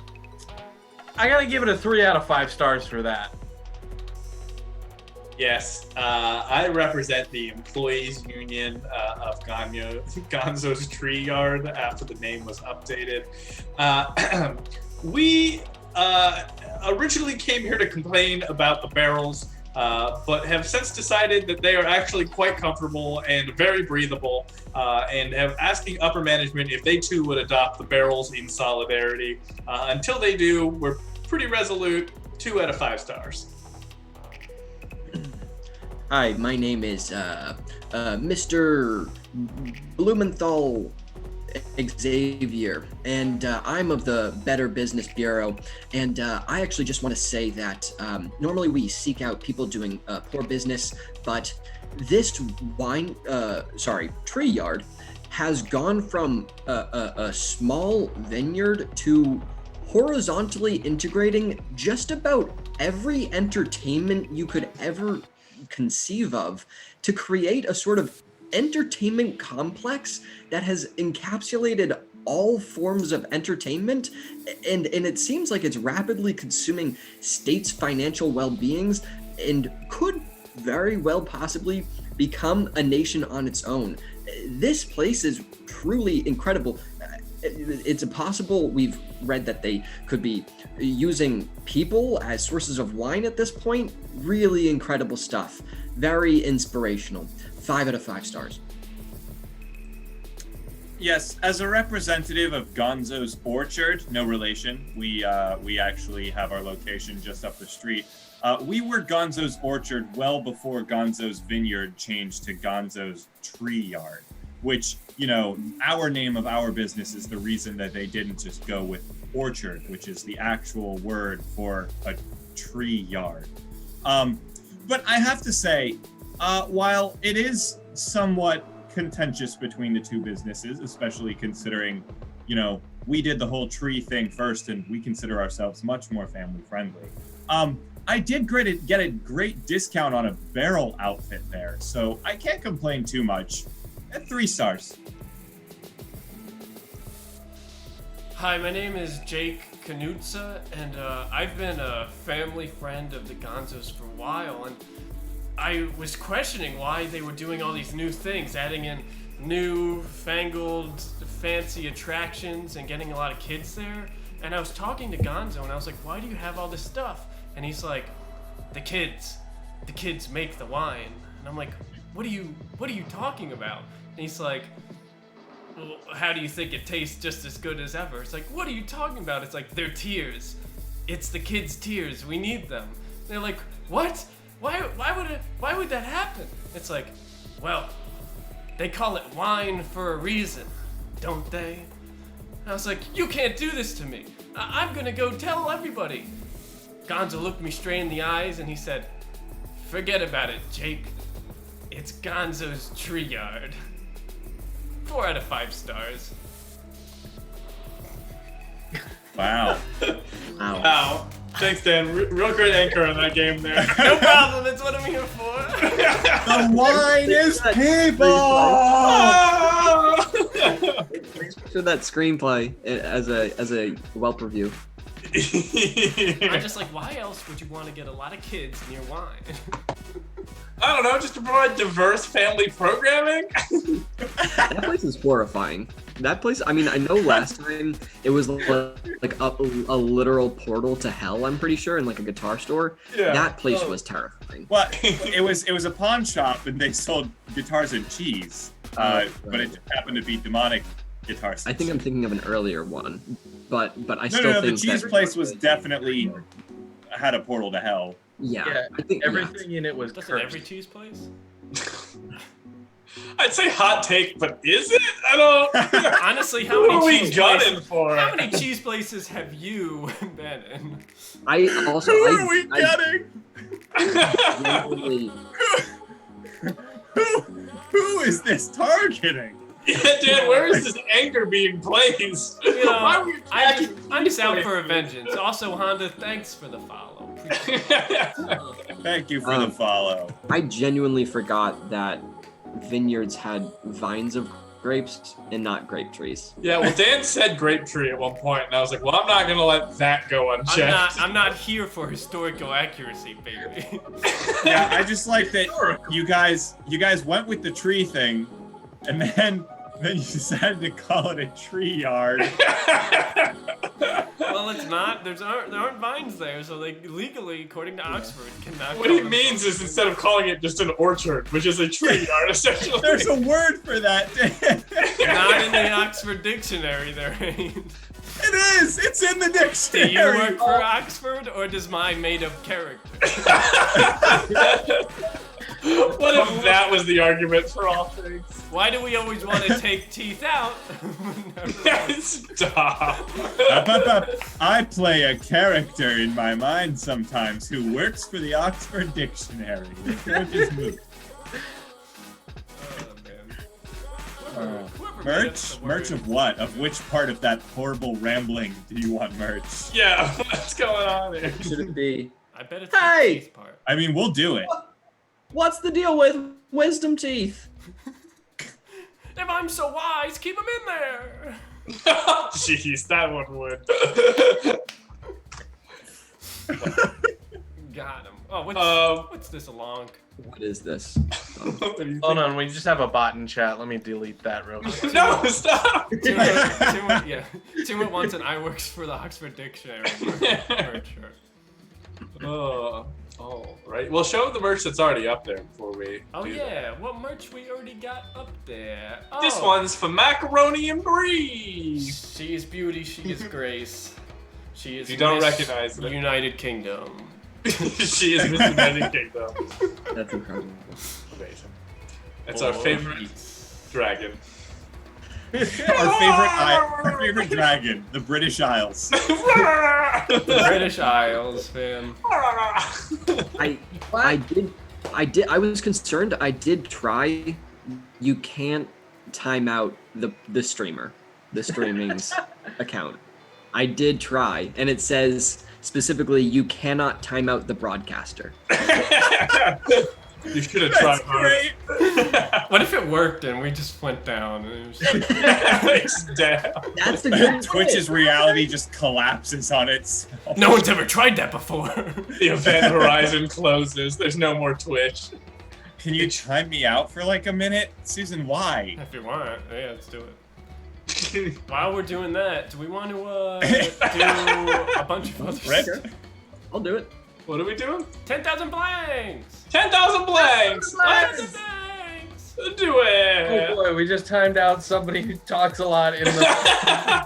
gotta give it a 3 out of 5 stars for that. Yes, I represent the employees union of Gonzo's Treeyard after the name was updated. We originally came here to complain about the barrels, but have since decided that they are actually quite comfortable and very breathable, and have asking upper management if they too would adopt the barrels in solidarity. Until they do, we're pretty resolute, 2 out of 5 stars. Hi, my name is Mr. Blumenthal Xavier, and I'm of the Better Business Bureau. And I actually just want to say that normally we seek out people doing poor business, but this Treeyard has gone from a small vineyard to horizontally integrating just about every entertainment you could ever conceive of to create a sort of entertainment complex that has encapsulated all forms of entertainment, and it seems like it's rapidly consuming states' financial well-beings and could very well possibly become a nation on its own. This place is truly incredible. It's possible we've read that they could be using people as sources of wine at this point. Really incredible stuff. Very inspirational. 5 out of 5 stars. Yes, as a representative of Gonzo's Orchard, no relation. We actually have our location just up the street. We were Gonzo's Orchard well before Gonzo's Vineyard changed to Gonzo's Treeyard, which, you know, our name of our business is the reason that they didn't just go with orchard, which is the actual word for a tree yard. But I have to say, while it is somewhat contentious between the two businesses, especially considering, you know, we did the whole tree thing first and we consider ourselves much more family friendly. I did get a great discount on a barrel outfit there, so I can't complain too much. At 3 stars. Hi, my name is Jake Knutza, and I've been a family friend of the Gonzos for a while, and I was questioning why they were doing all these new things, adding in new fangled fancy attractions and getting a lot of kids there. And I was talking to Gonzo and I was like, why do you have all this stuff? And he's like, the kids make the wine. And I'm like, what are you talking about? And he's like, well, how do you think it tastes just as good as ever? It's like, what are you talking about? It's like, they're tears. It's the kids' tears. We need them. They're like, what? Why would that happen? It's like, well, they call it wine for a reason, don't they? And I was like, you can't do this to me. I'm gonna go tell everybody. Gonzo looked me straight in the eyes and he said, forget about it, Jake. It's Gonzo's Treeyard. 4 out of 5 stars. Wow. Wow. Thanks, Dan. Real great anchor in that game there. No problem, that's what I'm here for. The wine is people! Show that screenplay as a Welp review. I'm just like, why else would you want to get a lot of kids in your wine? I don't know, just to provide diverse family programming? That place is horrifying. That place, I mean, I know last time it was like a literal portal to hell, I'm pretty sure, in like a guitar store. Yeah. That place was terrifying. Well, it was a pawn shop and they sold guitars and cheese, but it just happened to be demonic guitars. I think I'm thinking of an earlier one, but I No, still think the cheese that place was definitely had a portal to hell. Yeah, I think everything in it was Doesn't cursed. every cheese place? I'd say hot take, but is it? I don't. Honestly, Who how are many we cheese gunning places? for? How many cheese places have you been in? I also Who are we getting? genuinely- Who is this targeting? Yeah, Dan, where is this anger being placed? You know, Why are we I'm just out for a vengeance. Also, Honda, thanks for the follow. Thank you for the follow. I genuinely forgot that vineyards had vines of grapes and not grape trees. Yeah, well, Dan said grape tree at one point, and I was like, well, I'm not gonna let that go unchecked. I'm not here for historical accuracy, baby. Yeah, I just like that you guys went with the tree thing, and then you decided to call it a tree yard. Well, it's not. There aren't vines there, so they legally, according to Oxford, cannot. What he means is instead of calling it just an orchard, which is a tree yard, essentially. There's a word for that, Dan. Not in the Oxford dictionary, there ain't. It is. It's in the Do dictionary. you work for Oxford, or does mine made of character? What if that was the argument for all things? Why do we always want to take teeth out? Stop. I play a character in my mind sometimes who works for the Oxford Dictionary. They're just me. Merch of what? Of which part of that horrible rambling do you want merch? Yeah, what's going on here? Should it be? I bet it's Hey! the teeth part. I mean, we'll do it. What's the deal with wisdom teeth? If I'm so wise, keep them in there. Jeez, that one would. Got him. Oh, what's this along? What is this? What do you Hold think? on, we just have a bot in chat. Let me delete that real quick. No, stop. Timwit wants an I works for the Oxford Dictionary merch shirt. Oh, right. Well, show the merch that's already up there before we. Oh do yeah, what merch we already got up there? that. Oh, This one's for Macaroni and Brie. She is beauty, she is grace. She is You don't Miss recognize it. United Kingdom. She is Miss United Kingdom. That's incredible. Amazing. That's our favorite dragon. Our favorite dragon, the British Isles. The British Isles, fam. I was concerned. I did try. You can't time out the streamer, the streaming's account. I did try, and it says specifically you cannot time out the broadcaster. You should have tried Great. What if it worked and we just went down? And it was just... It's down. That's the good Twitch's reality just collapses on itself. No one's ever tried that before. The event horizon closes. There's no more Twitch. Can you chime me out for like a minute? Susan, why? If you want, yeah, let's do it. While we're doing that, do we want to do a bunch of other Rick? stuff? I'll do it. What are we doing? 10,000 blanks! 10,000 blanks! 10,000 Let's blanks! do it! Oh boy, we just timed out somebody who talks a lot in the.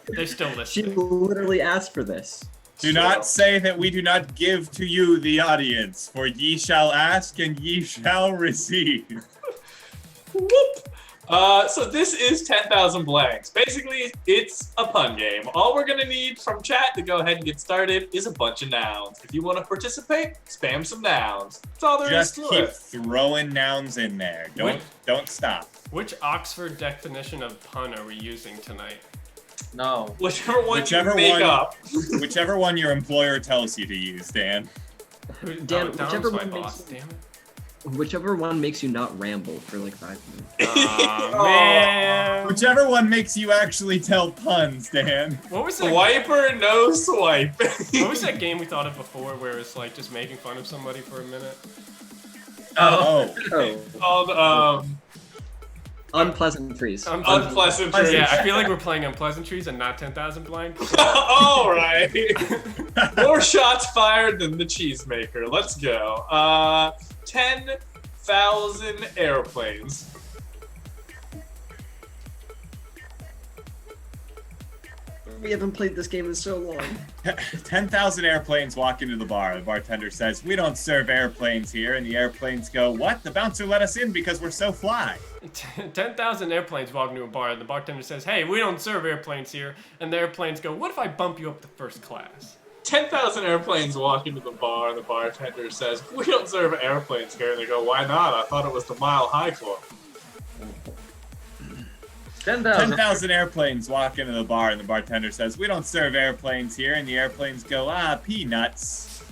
They're still She listening. literally asked for this. Do not say that we do not give to you, the audience, for ye shall ask and ye shall receive. Whoop. So this is 10,000 blanks. Basically, it's a pun game. All we're gonna need from chat to go ahead and get started is a bunch of nouns. If you want to participate, spam some nouns. That's all there Just is to keep it. throwing nouns in there. Don't stop. Which Oxford definition of pun are we using tonight? No. Whichever one Whichever you make one- up. Whichever one your employer tells you to use, Dan. Dan, Dom's whichever my one boss, makes- damn it. Whichever one makes you not ramble for like 5 minutes. Aw, man. Whichever one makes you actually tell puns, Dan. What was that? Swiper, no swipe. What was that game we thought of before where it's like just making fun of somebody for a minute? Oh. Oh, Called, unpleasantries. Unpleasantries. Yeah, I feel like we're playing Unpleasantries and not 10,000 blanks. All right. More shots fired than the cheesemaker. Let's go. 10,000 airplanes. We haven't played this game in so long. 10,000 airplanes walk into the bar. The bartender says, "We don't serve airplanes here." And the airplanes go, "What? The bouncer let us in because we're so fly." 10,000 airplanes walk into a bar and the bartender says, "Hey, we don't serve airplanes here." And the airplanes go, "What if I bump you up to first class?" 10,000 airplanes walk into the bar, and the bartender says, "We don't serve airplanes here." And they go, "Why not? I thought it was the Mile High Club." 10,000. 10,000 airplanes walk into the bar, and the bartender says, "We don't serve airplanes here." And the airplanes go, peanuts.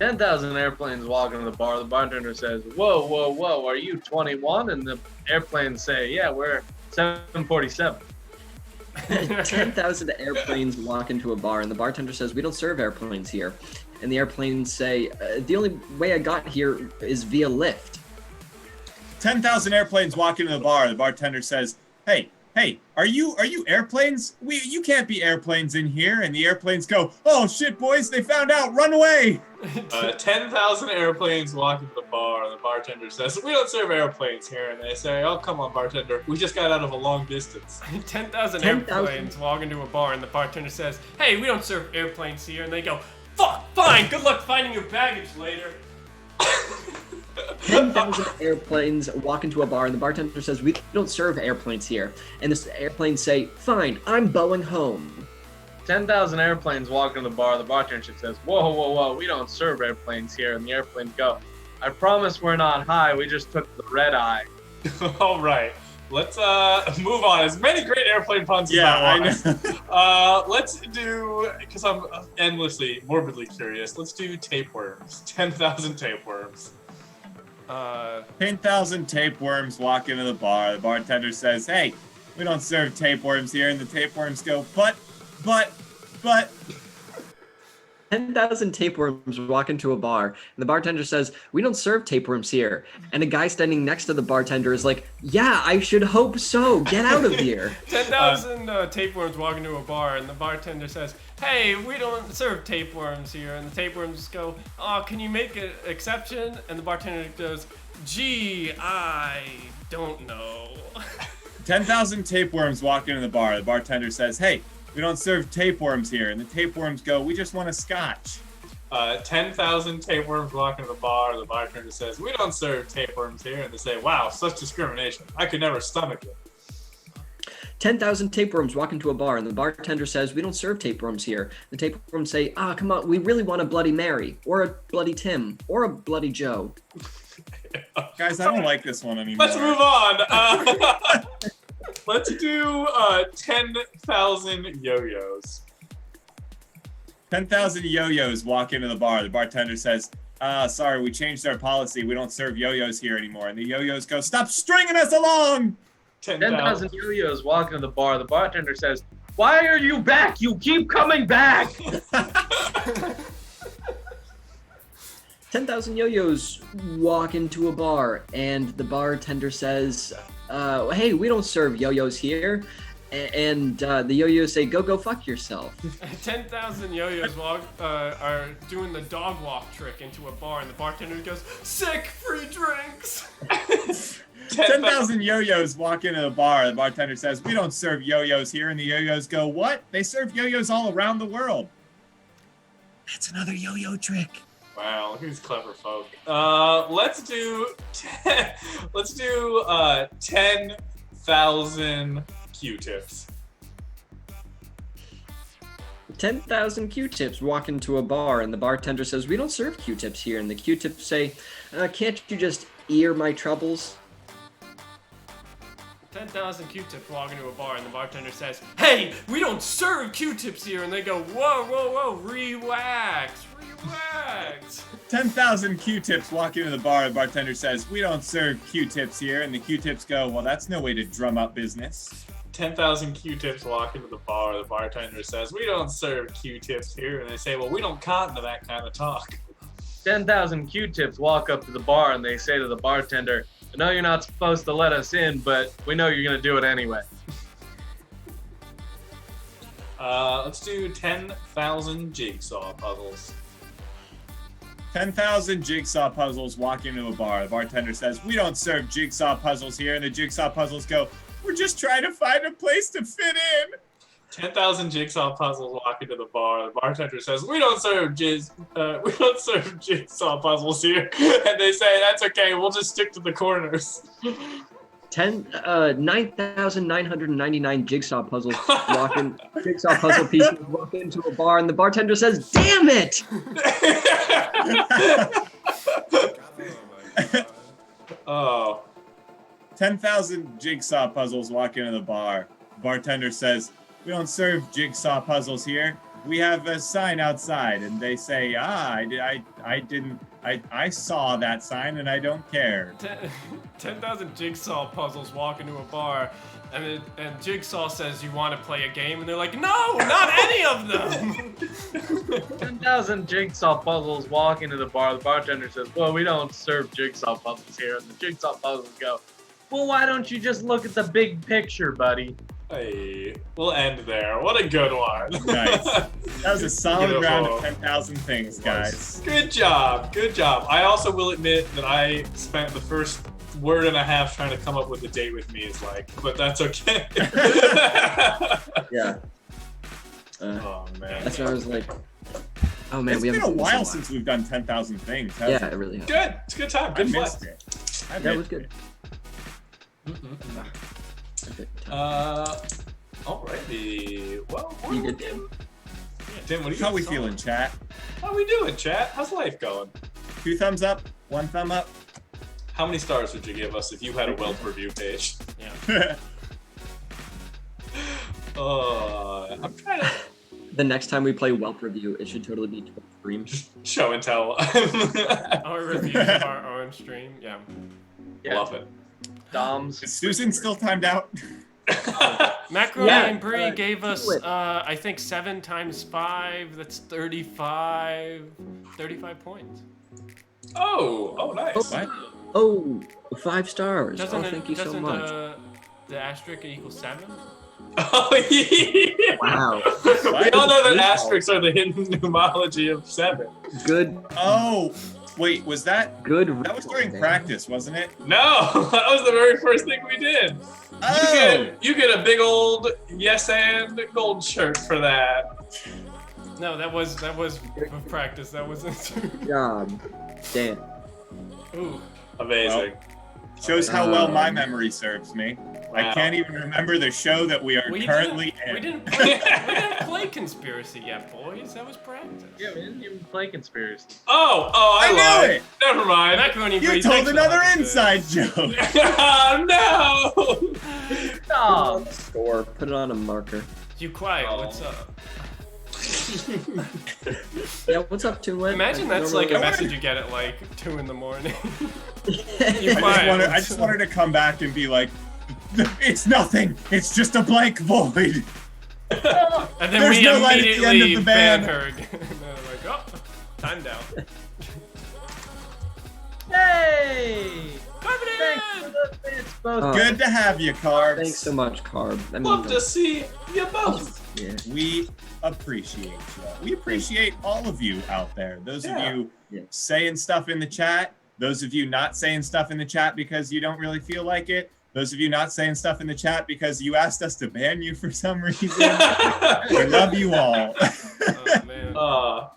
10,000 airplanes walk into the bar. The bartender says, "Whoa, whoa, whoa, are you 21?" And the airplanes say, "Yeah, we're 747." 10,000 airplanes walk into a bar, and the bartender says, "We don't serve airplanes here." And the airplanes say, "The only way I got here is via lift." 10,000 airplanes walk into the bar. The bartender says, "Hey, are you airplanes? You can't be airplanes in here." And the airplanes go, "Oh shit, boys, they found out, run away." 10,000 airplanes walk into the bar. The bartender says, "We don't serve airplanes here." And they say, "Oh, come on, bartender. We just got out of a long distance." 10,000 airplanes walk into a bar and the bartender says, "Hey, we don't serve airplanes here." And they go, "Fuck, fine, good luck finding your baggage later." 10,000 airplanes walk into a bar, and the bartender says, "We don't serve airplanes here." And the airplanes say, "Fine, I'm going home." 10,000 airplanes walk into the bar. The bartender says, "Whoa, whoa, whoa, we don't serve airplanes here." And the airplanes go, "I promise we're not high. We just took the red eye." All right. Let's move on. As many great airplane puns as Yeah, I I want. Let's do, because I'm endlessly, morbidly curious, let's do tapeworms. 10,000 tapeworms. 10,000 tapeworms walk into the bar. The bartender says, "Hey, we don't serve tapeworms here." And the tapeworms go, but. 10,000 tapeworms walk into a bar, and the bartender says, "We don't serve tapeworms here." And a guy standing next to the bartender is like, "Yeah, I should hope so. Get out of here." 10,000 tapeworms walk into a bar and the bartender says, "Hey, we don't serve tapeworms here." And the tapeworms go, "Oh, can you make an exception?" And the bartender goes, "Gee, I don't know." 10,000 tapeworms walk into the bar. The bartender says, "Hey, we don't serve tapeworms here." And the tapeworms go, "We just want a scotch." 10,000 tapeworms walk into the bar. The bartender says, "We don't serve tapeworms here." And they say, "Wow, such discrimination. I could never stomach it." 10,000 tapeworms walk into a bar, and the bartender says, "We don't serve tapeworms here." The tapeworms say, "Come on, we really want a Bloody Mary, or a Bloody Tim, or a Bloody Joe." Guys, I don't like this one anymore. Let's move on. Let's do 10,000 yo-yos. 10,000 yo-yos walk into the bar. The bartender says, "Sorry, we changed our policy. We don't serve yo-yos here anymore." And the yo-yos go, "Stop stringing us along!" 10,000 yo-yos walk into the bar. The bartender says, "Why are you back? You keep coming back." 10,000 yo-yos walk into a bar, and the bartender says, "Hey, we don't serve yo-yos here." And the yo-yos say, "Go fuck yourself." 10,000 yo-yos are doing the dog walk trick into a bar, and the bartender goes, "Sick, free drinks." 10,000 yo-yos walk into the bar. The bartender says, "We don't serve yo-yos here." And the yo-yos go, "What? They serve yo-yos all around the world." That's another yo-yo trick. Wow, look at these clever folk. Let's do 10,000 Q-tips. 10,000 Q-tips walk into a bar, and the bartender says, "We don't serve Q-tips here." And the Q-tips say, "Can't you just ear my troubles?" 10,000 Q-tips walk into a bar and the bartender says, "Hey, we don't serve Q-tips here." And they go, "Whoa, whoa, whoa, relax, relax." 10,000 Q-tips walk into the bar. The bartender says, "We don't serve Q-tips here." And the Q-tips go, "Well, that's no way to drum up business." 10,000 Q-tips walk into the bar. The bartender says, "We don't serve Q-tips here." And they say, "Well, we don't cotton to that kind of talk." 10,000 Q-tips walk up to the bar and they say to the bartender, "I know you're not supposed to let us in, but we know you're going to do it anyway." Let's do 10,000 jigsaw puzzles. 10,000 jigsaw puzzles walk into a bar. The bartender says, "We don't serve jigsaw puzzles here." And the jigsaw puzzles go, "We're just trying to find a place to fit in." 10,000 jigsaw puzzles walk into the bar. The bartender says, "We don't serve jigsaw puzzles here." And they say, "That's okay. We'll just stick to the corners." 9,999 jigsaw puzzle pieces walk into a bar, and the bartender says, "Damn it!" Oh. 10,000 jigsaw puzzles walk into the bar. Bartender says, "We don't serve jigsaw puzzles here. We have a sign outside." And they say, I saw that sign and I don't care. 10,000 jigsaw puzzles walk into a bar, and Jigsaw says, "You want to play a game?" And they're like, "No, not any of them." 10,000 jigsaw puzzles walk into the bar. The bartender says, "Well, we don't serve jigsaw puzzles here." And the jigsaw puzzles go, "Well, why don't you just look at the big picture, buddy?" Hey, we'll end there. What a good one. Nice. That was a solid Beautiful. round of 10,000 things, guys. Good job. Good job. I also will admit that I spent the first word and a half trying to come up with a date with me is like, but that's okay. Yeah. Oh, man. That's what I was like. Oh man, It's we been a haven't seen while this in since we've done 10,000 things, hasn't Yeah, it? it really has. Good. It's a good time. I Good missed fun. it. That was good. Okay. Alrighty. Well, You good, Tim? Tim, what are you How we doing? feeling, chat? How we doing, chat? How's life going? 2 thumbs up, 1 thumb up. How many stars would you give us if you had a Welp review page? Yeah. I'm trying to The next time we play Welp review, it should totally be 12 streams. show and tell. Our reviews of our own stream. Yeah. Yeah. Love it. Dom's. Is Susan still timed out? Macaroni Yeah, and Brie gave us, do it. I think 7 times 5. That's 35 points. Oh, nice. What? Oh, 5 stars. Doesn't Oh, it, thank you so doesn't much. the asterisk equal 7? Oh, yeah. Wow. We all know that asterisks are the hidden numerology of 7. Good, Oh, wait, was that? good. That was during man. practice, wasn't it? No, that was the very first thing we did. Oh! You get a big old yes and gold shirt for that. No, that was practice. That wasn't. God damn. Ooh. Amazing. Shows how well my memory serves me. I Wow. can't even remember the show that we are currently we in. didn't play conspiracy yet, boys. That was practice. Yeah, we didn't even play conspiracy. Oh, I I knew lied. it! Never mind. Macaroni and You Brie, told thanks for another the inside joke. Oh, no. Dom. Score. Put it on a marker. You quiet. Oh. What's up? Yeah, what's up, Toon? Imagine that's like a message you get at like 2 in the morning. You I quiet. just wanted to come back and be like, it's nothing. It's just a blank void. And then There's we no light at the end of immediately the ban band. her again. And then like, oh, timed out. Hey! Carve it Thanks in! for the bits, both. Oh. Good to have you, Carbs. Thanks so much, Carb. I mean, Love to see you both. yeah. We appreciate you. We appreciate all of you out there. Those Yeah. of you Yeah. saying stuff in the chat. Those of you not saying stuff in the chat because you don't really feel like it. Those of you not saying stuff in the chat because you asked us to ban you for some reason. We love you all. Oh, man.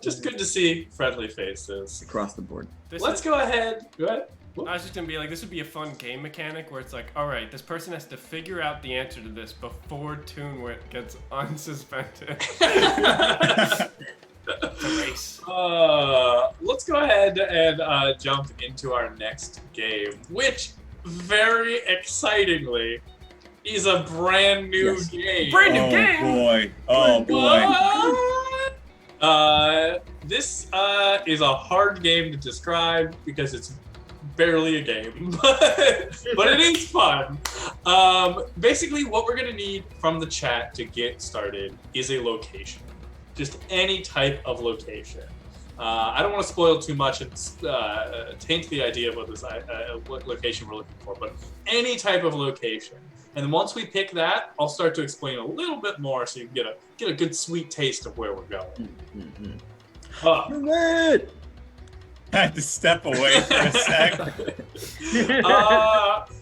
Just good to see friendly faces. Across the board. This Let's is- go ahead. Go ahead. I was just gonna be like, this would be a fun game mechanic where it's like, all right, this person has to figure out the answer to this before Toonwit gets unsuspended. It's a race. Let's go ahead and jump into our next game, which very excitingly is a brand new Yes. game. Brand new Oh game. boy. Oh boy. What? This is a hard game to describe because it's barely a game, but it is fun. Basically, what we're gonna need from the chat to get started is a location, just any type of location. I don't want to spoil too much and taint the idea of what location we're looking for, but any type of location. And then once we pick that, I'll start to explain a little bit more so you can get a good sweet taste of where we're going. Toonwit! I had to step away for a sec.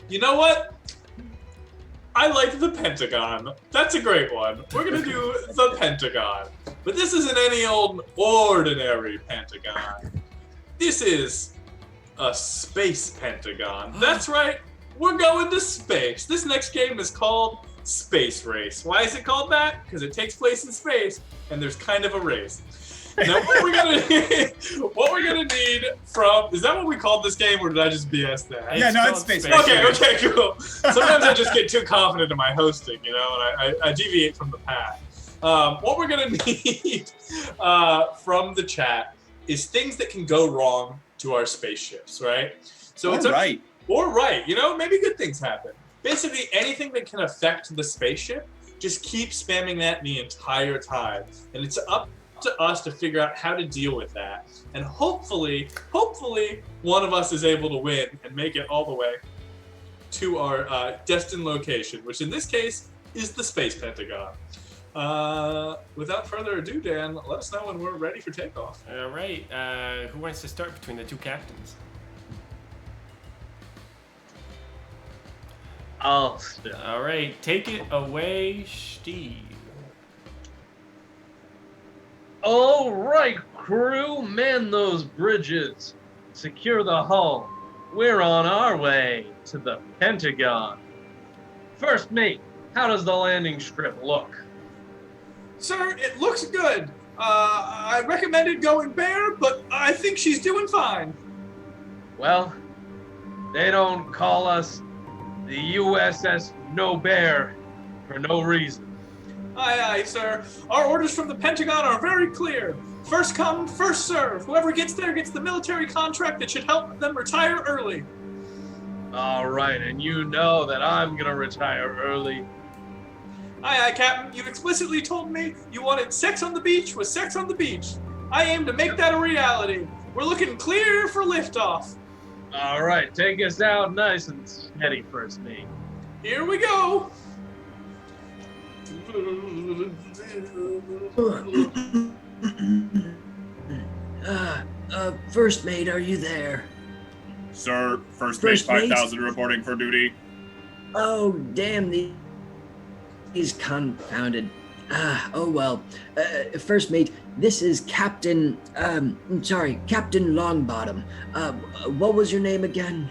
You know what? I like the Pentagon. That's a great one. We're gonna do the Pentagon. But this isn't any old ordinary Pentagon. This is a space Pentagon. That's right. We're going to space. This next game is called Space Race. Why is it called that? Because it takes place in space and there's kind of a race. Now, what we're gonna need from, is that what we called this game, or did I just BS that? Yeah, no, it's called Space Okay, cool. Sometimes I just get too confident in my hosting, and I deviate from the path. What we're gonna need from the chat is things that can go wrong to our spaceships, right? So All right. Or right, maybe good things happen. Basically, anything that can affect the spaceship, just keep spamming that the entire time, and it's up to us to figure out how to deal with that. And hopefully, one of us is able to win and make it all the way to our destined location, which in this case is the Space Pentagon. Without further ado, Dan, let us know when we're ready for takeoff. All right. Who wants to start between the two captains? I'll start. All right. Take it away, Steve. All right, crew, man those bridges. Secure the hull. We're on our way to the Pentagon. First mate, how does the landing strip look? Sir, it looks good. I recommended going bare, but I think she's doing fine. Well, they don't call us the USS No Bear for no reason. Aye, sir. Our orders from the Pentagon are very clear. First come, first serve. Whoever gets there gets the military contract that should help them retire early. All right, and you know that I'm gonna retire early. Aye, Captain. You explicitly told me you wanted sex on the beach with sex on the beach. I aim to make that a reality. We're looking clear for liftoff. All right, take us out nice and steady, first mate. Here we go. First mate, are you there? Sir, First Mate First Mate? 5000 reporting for duty. Oh, damn, these confounded. Oh well. First mate, this is Captain, Captain Longbottom. What was your name again?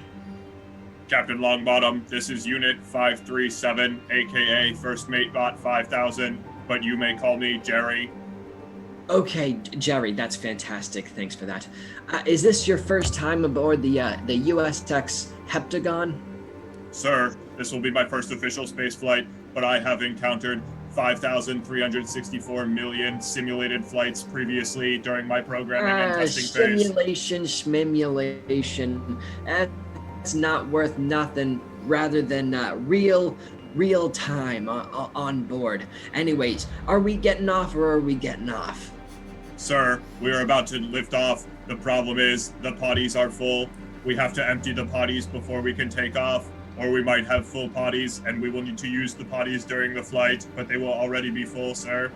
Captain Longbottom, this is Unit 537, aka First Mate Bot 5000, but you may call me Jerry. Okay, Jerry, that's fantastic. Thanks for that. Is this your first time aboard the USX Heptagon? Sir, this will be my first official space flight, but I have encountered 5,364 million simulated flights previously during my programming and testing phase. Simulation. That's not worth nothing rather than real time on board. Anyways, are we getting off or are we getting off? Sir, we are about to lift off. The problem is the potties are full. We have to empty the potties before we can take off, or we might have full potties and we will need to use the potties during the flight, but they will already be full, sir.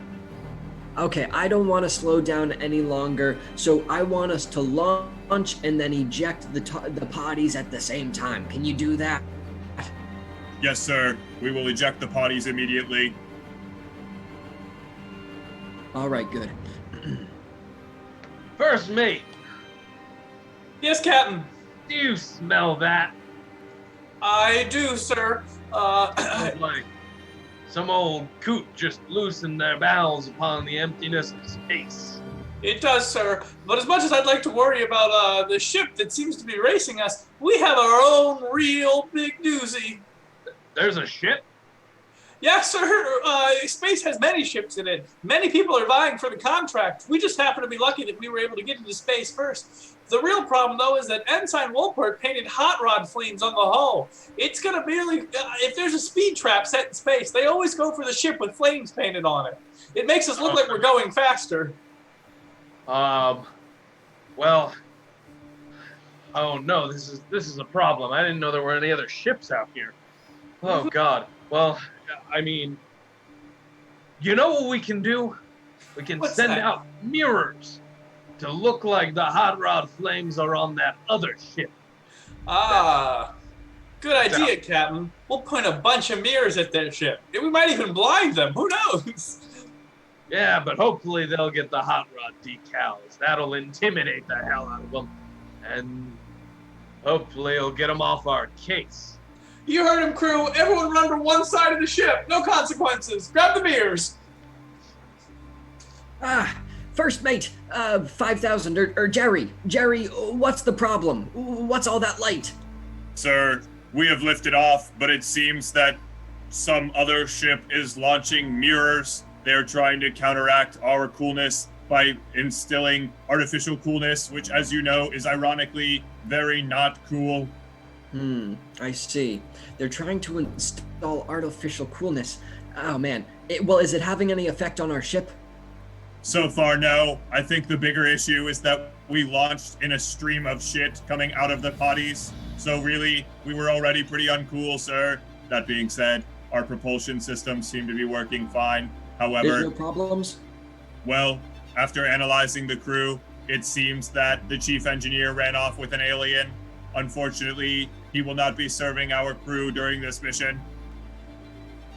Okay, I don't want to slow down any longer, so I want us to launch and then eject the potties at the same time. Can you do that? Yes, sir. We will eject the potties immediately. All right, good. First mate, Yes, Captain. do you smell that? I do, sir. Sounds like some old coot just loosened their bowels upon the emptiness of space. It does, sir. But as much as I'd like to worry about the ship that seems to be racing us, we have our own real big doozy. There's a ship? Yes, sir. Space has many ships in it. Many people are vying for the contract. We just happen to be lucky that we were able to get into space first. The real problem, though, is that Ensign Wolpert painted hot rod flames on the hull. It's going to merely, if there's a speed trap set in space, they always go for the ship with flames painted on it. It makes us look like we're going faster. Well, oh no, this is a problem. I didn't know there were any other ships out here. Oh God. Well, I mean, you know what we can do? We can What's send that? out mirrors to look like the hot rod flames are on that other ship. Ah, good idea, Captain. We'll point a bunch of mirrors at their ship. And we might even blind them. Who knows? Yeah, but hopefully they'll get the hot rod decals. That'll intimidate the hell out of them. And hopefully it'll get them off our case. You heard him, crew. Everyone run to one side of the ship. No consequences. Grab the mirrors. First mate, 5,000, or Jerry, what's the problem? What's all that light? Sir, we have lifted off, but it seems that some other ship is launching mirrors. They're trying to counteract our coolness by instilling artificial coolness, which, as you know, is ironically very not cool. I see. They're trying to install artificial coolness. Oh man. Is it having any effect on our ship? So far, no. I think the bigger issue is that we launched in a stream of shit coming out of the potties. So really, we were already pretty uncool, sir. That being said, our propulsion systems seem to be working fine. However, There's no problems? well, after analyzing the crew, it seems that the chief engineer ran off with an alien. Unfortunately, he will not be serving our crew during this mission.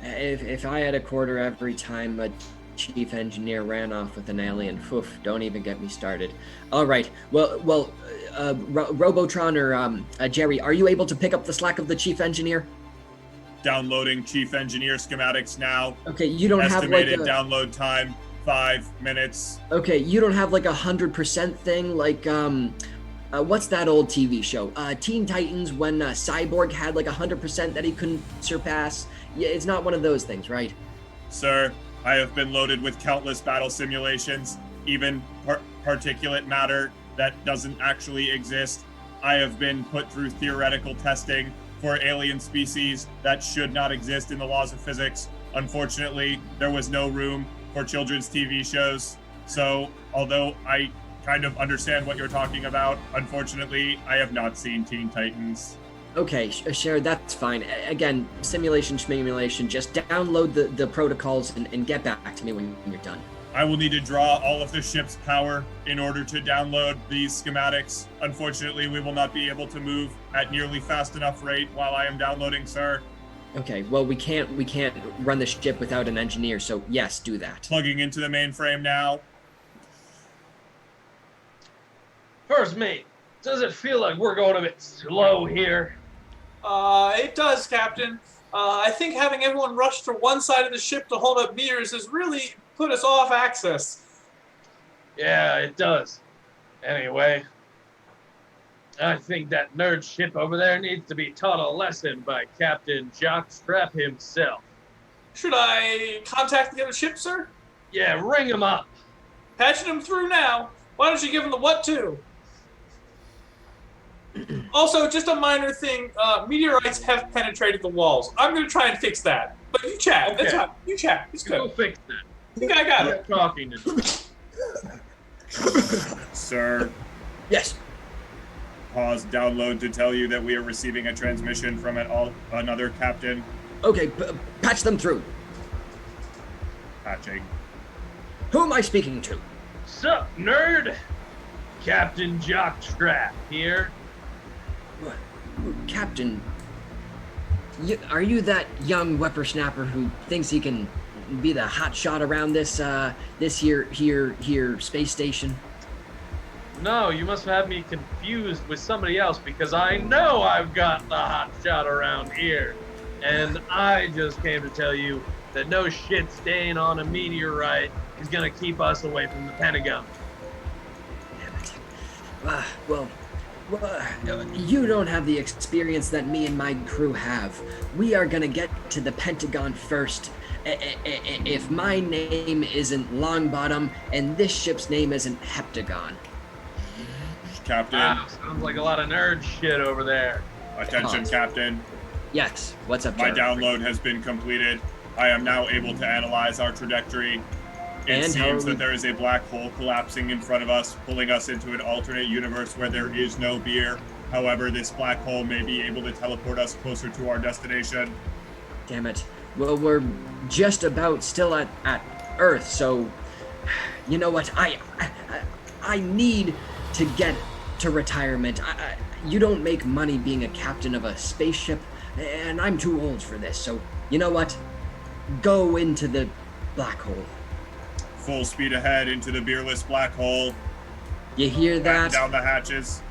If I had a quarter every time a chief engineer ran off with an alien, don't even get me started. All right, Robotron or Jerry, are you able to pick up the slack of the chief engineer? Downloading chief engineer schematics now. Okay, you don't have like Estimated a... download time, 5 minutes. Okay, you don't have like 100% thing like, what's that old TV show? Teen Titans, when Cyborg had like 100% that he couldn't surpass. Yeah, it's not one of those things, right? Sir, I have been loaded with countless battle simulations, even particulate matter that doesn't actually exist. I have been put through theoretical testing for alien species that should not exist in the laws of physics. Unfortunately, there was no room for children's TV shows. So, although I kind of understand what you're talking about, unfortunately, I have not seen Teen Titans. Okay, sure, that's fine. Again, simulation, just download the protocols and get back to me when you're done. I will need to draw all of the ship's power in order to download these schematics. Unfortunately, we will not be able to move at nearly fast enough rate while I am downloading, sir. Okay, well, we can't run the ship without an engineer, so yes, do that. Plugging into the mainframe now. First mate, does it feel like we're going a bit slow here? It does, Captain. I think having everyone rush to one side of the ship to hold up mirrors has really put us off access. Yeah, it does. Anyway, I think that nerd ship over there needs to be taught a lesson by Captain Jockstrap himself. Should I contact the other ship, sir? Yeah, ring him up. Patching him through now. Why don't you give him the what to? Also, just a minor thing, meteorites have penetrated the walls. I'm going to try and fix that. But you chat. Okay. That's fine. You chat. It's Go good. fix that. I think I got it. Quit talking to me. Sir, Yes. pause download to tell you that we are receiving a transmission from another captain. Okay, patch them through. Patching. Who am I speaking to? Sup, nerd? Captain Jockstrap here. Captain, are you that young whippersnapper who thinks he can be the hot shot around this here space station? No, you must have me confused with somebody else because I know I've got the hot shot around here. And I just came to tell you that no shit staying on a meteorite is gonna keep us away from the Pentagon. Damn it. Well, you don't have the experience that me and my crew have. We are gonna get to the Pentagon first. If my name isn't Longbottom and this ship's name isn't Heptagon. Captain, Wow, sounds like a lot of nerd shit over there. attention, Pause. Captain. Yes, what's up, My Jerry? download has been completed. I am now able to analyze our trajectory. It And how seems are we- that there is a black hole collapsing in front of us, pulling us into an alternate universe where there is no beer. However, this black hole may be able to teleport us closer to our destination. Damn it. Well, we're just about still at Earth, so you know what? I need to get to retirement. You don't make money being a captain of a spaceship, and I'm too old for this. So you know what? Go into the black hole. Full speed ahead into the beerless black hole. You hear Batten that? down the hatches.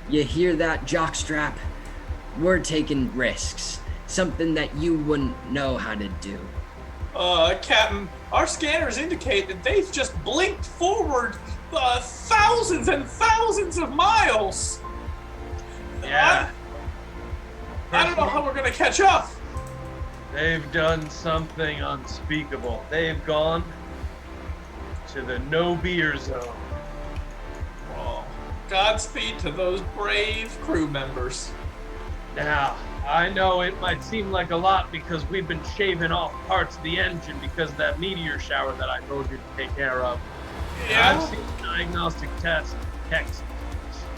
You hear that, Jockstrap? We're taking risks. Something that you wouldn't know how to do. Captain, our scanners indicate that they've just blinked forward thousands and thousands of miles. Yeah. I don't know how we're gonna catch up. They've done something unspeakable. They've gone to the no beer zone. Oh, Godspeed to those brave crew members. Now, I know it might seem like a lot because we've been shaving off parts of the engine because of that meteor shower that I told you to take care of. Yeah. I've seen diagnostic text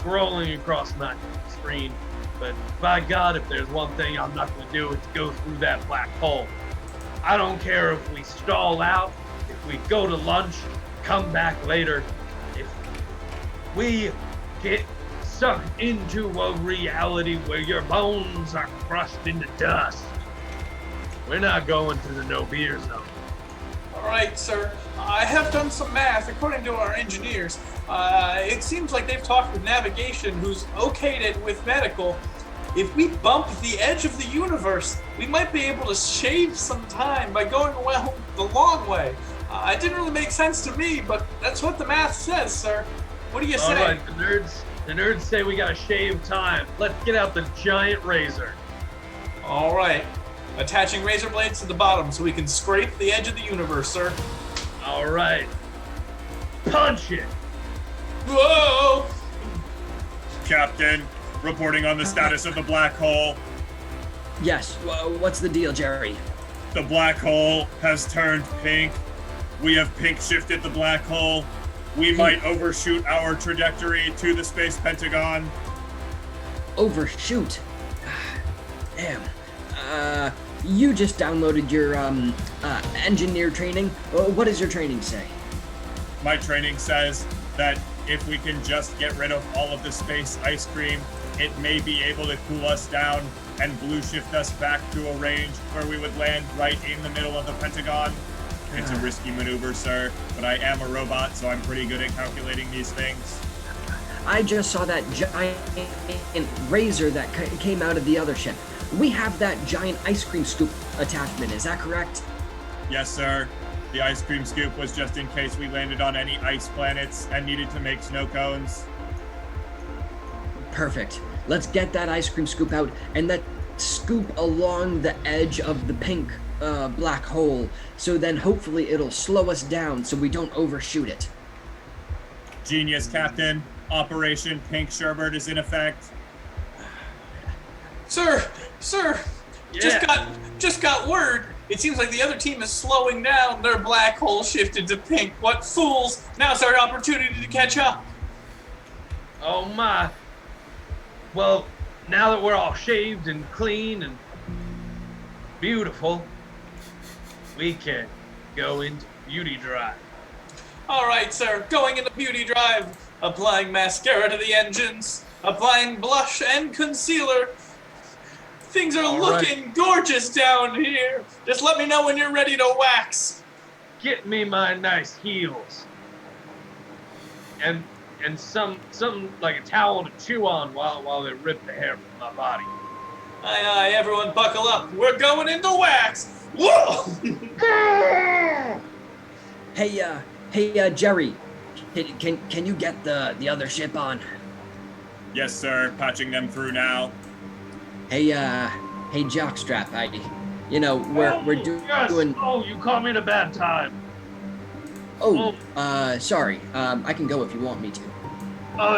scrolling across my screen, but by God, if there's one thing I'm not going to do, it's go through that black hole. I don't care if we stall out, if we go to lunch, come back later. If we get sucked into a reality where your bones are crushed into dust, we're not going to the no beer zone. All right, sir. I have done some math. According to our engineers, it seems like they've talked with navigation, who's okayed it with medical. If we bump the edge of the universe, we might be able to shave some time by going the long way. It didn't really make sense to me, but that's what the math says, sir. What do you say? All right, the nerds say we gotta shave time. Let's get out the giant razor. All right. Attaching razor blades to the bottom so we can scrape the edge of the universe, sir. All right. Punch it. Whoa! Captain, reporting on the status of the black hole. Yes, what's the deal, Jerry? The black hole has turned pink. We have pink shifted the black hole. We might overshoot our trajectory to the space pentagon. Overshoot? Damn. You just downloaded your, engineer training. What does your training say? My training says that if we can just get rid of all of the space ice cream, it may be able to cool us down and blue shift us back to a range where we would land right in the middle of the Pentagon. It's a risky maneuver, sir, but I am a robot, so I'm pretty good at calculating these things. I just saw that giant razor that came out of the other ship. We have that giant ice cream scoop attachment, is that correct? Yes, sir. The ice cream scoop was just in case we landed on any ice planets and needed to make snow cones. Perfect. Let's get that ice cream scoop out and that scoop along the edge of the pink black hole, so then hopefully it'll slow us down so we don't overshoot it. Genius, Captain. Operation Pink Sherbert is in effect. Sir, Yeah. just got word. It seems like the other team is slowing down. Their black hole shifted to pink. What fools! Now's our opportunity to catch up. Oh my. Well, now that we're all shaved and clean and beautiful, we can go into beauty drive. All right, sir. Going into beauty drive. Applying mascara to the engines. Applying blush and concealer. Things are All looking gorgeous down here. Just let me know when you're ready to wax. Get me my nice heels. And some like a towel to chew on while they rip the hair from my body. Aye, everyone buckle up. We're going into wax. Whoa! Hey, Jerry, can you get the other ship on? Yes, sir. Patching them through now. Hey, Jockstrap, we're Yes. doing. Oh, you caught me at a bad time. Sorry. I can go if you want me to.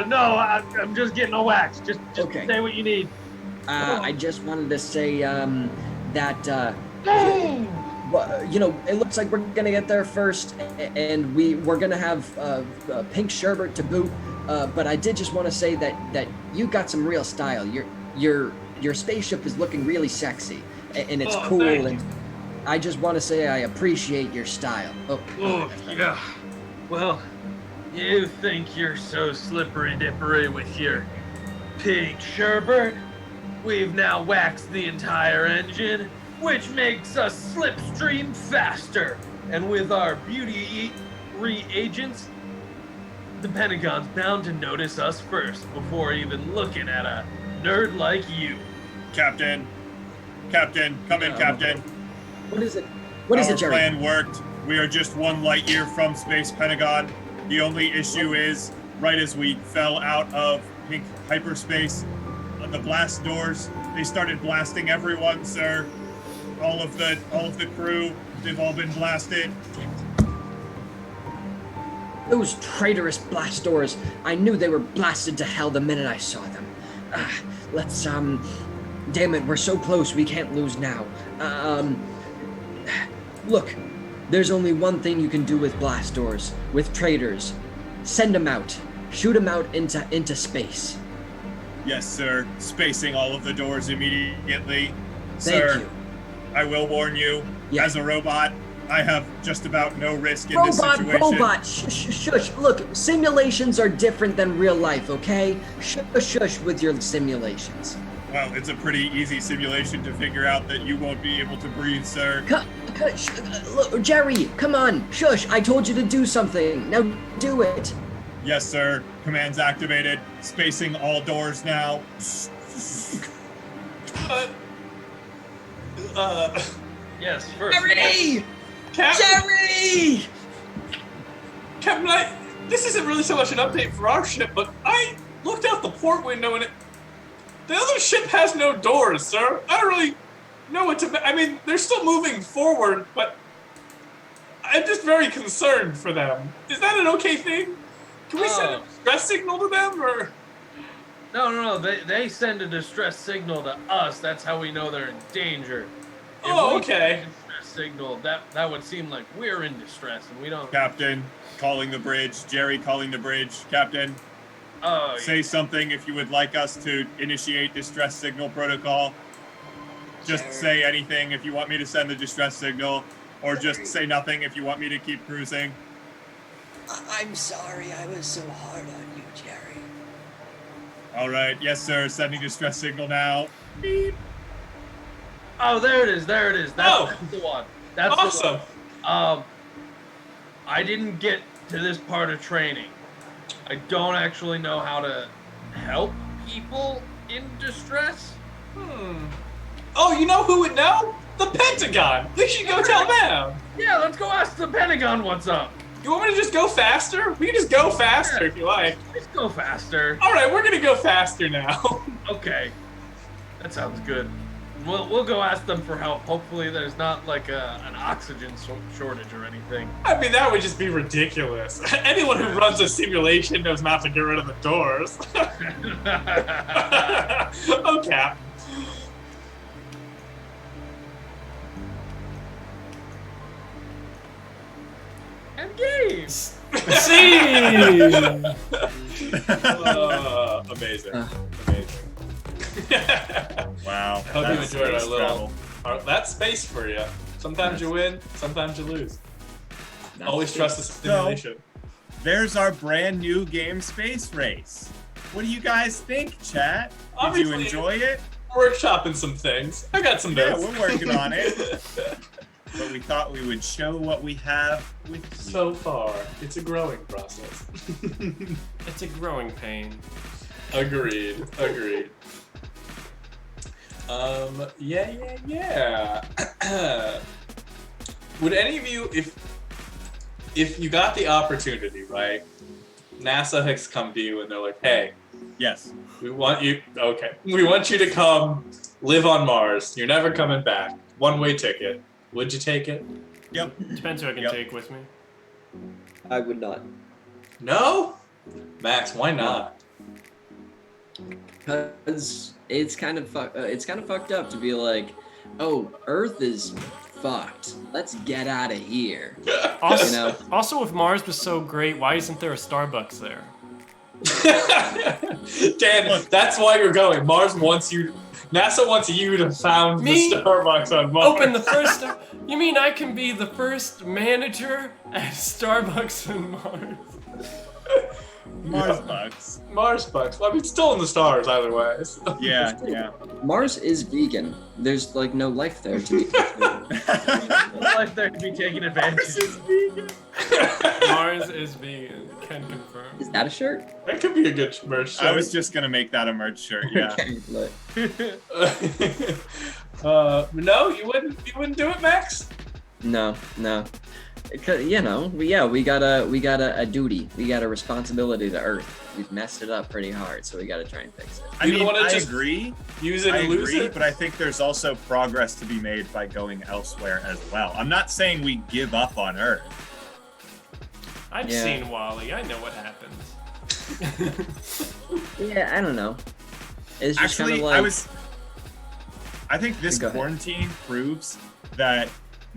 No, I'm just getting a wax. Just Okay. say what you need. I just wanted to say that it looks like we're gonna get there first, and we're gonna have pink sherbet to boot. But I did just want to say that you got some real style. Your spaceship is looking really sexy, and it's cool. Thank And you. I just want to say I appreciate your style. Oh, yeah. Well, you think you're so slippery dippery with your pink sherbet? We've now waxed the entire engine, which makes us slipstream faster. And with our beauty reagents, the Pentagon's bound to notice us first before even looking at a nerd like you. Captain, come in, Captain. What is it? What is Our it, Jerry? plan worked. We are just 1 light year from Space Pentagon. The only issue is, right as we fell out of pink hyperspace, on the blast doors, they started blasting everyone, sir. All of the crew, they've all been blasted. Those traitorous blast doors. I knew they were blasted to hell the minute I saw them. Let's, damn it, we're so close, we can't lose now. Look, there's only one thing you can do with blast doors, with traitors. Send them out. Shoot them out into space. Yes, sir. Spacing all of the doors immediately. Thank Sir, you. I will warn you, Yeah. as a robot, I have just about no risk in this situation. Robot, shush. Look, simulations are different than real life, okay? Shush with your simulations. Well, it's a pretty easy simulation to figure out that you won't be able to breathe, sir. Look, Jerry, come on, shush, I told you to do something. Now do it. Yes, sir. Commands activated. Spacing all doors now. Yes, first. Jerry! Captain, Jerry! Captain, this isn't really so much an update for our ship, but I looked out the port window and the other ship has no doors, sir. I don't really know what to. I mean, they're still moving forward, but I'm just very concerned for them. Is that an okay thing? Can we send a distress signal to them, or? No. They send a distress signal to us. That's how we know they're in danger. If Oh, we okay. send a distress signal, that would seem like we're in distress, and we don't. Captain, calling the bridge. Jerry calling the bridge. Captain, Oh, say something if you would like us to initiate distress signal protocol. Just say anything if you want me to send the distress signal, or just say nothing if you want me to keep cruising. I'm sorry I was so hard on you, Jerry. All right. Yes, sir. Sending distress signal now. Beep. Oh, there it is. That's the one. That's Awesome. The one. I didn't get to this part of training. I don't actually know how to help people in distress. Oh, you know who would know? The Pentagon. We should go tell them. Yeah, let's go ask the Pentagon what's up. You want me to just go faster? We can just go faster if you like. Let's go faster. All right, we're gonna go faster now. Okay, that sounds good. We'll go ask them for help. Hopefully, there's not like an oxygen shortage or anything. I mean, that would just be ridiculous. Anyone who runs a simulation knows not to get rid of the doors. Oh, Cap. And games. Amazing. Amazing. Wow. Hope you that's enjoyed our space little. travel. That's space for you. Sometimes you win, sometimes you lose. Always trust the simulation. There's our brand new game Space Race. What do you guys think, chat? Did Obviously, you enjoy it? Workshopping some things. I got some Yeah, notes. we're working on it. But we thought we would show what we have with you. So far, it's a growing process. It's a growing pain. Agreed. Yeah. Would any of you, if you got the opportunity, right? NASA has come to you and they're like, hey, Yes. we want you to come live on Mars. You're never coming back. One-way ticket. Would you take it? Yep. Depends who I can Yep. take with me. I would not. No? Max, why not? Because it's kind of fucked up to be like, oh, Earth is fucked. Let's get out of here. Also, You know? also, if Mars was so great, why isn't there a Starbucks there? Dan, Look. that's why you're going. NASA wants you to found Me? the Starbucks on Mars. Open the first. You mean I can be the first manager at Starbucks in Mars? Mars bucks. Mars bucks. Well, I mean, it's still in the stars either way. so- Yeah. Mars is vegan. There's like no life there to be. Like there to be taken advantage of. Mars is vegan. Can confirm. Is that a shirt? That could be a good merch shirt. I was just gonna make that a merch shirt. Yeah. Okay, look. No, you wouldn't do it, Max? No. You know, we got a duty. We got a responsibility to Earth. We've messed it up pretty hard, so we got to try and fix it. You don't wanna I just agree. Use it I and lose agree, it. but I think there's also progress to be made by going elsewhere as well. I'm not saying we give up on Earth. I've Yeah. seen Wally. I know what happens. Yeah, I don't know. It's just Actually, kind of like I think this Go ahead. quarantine proves that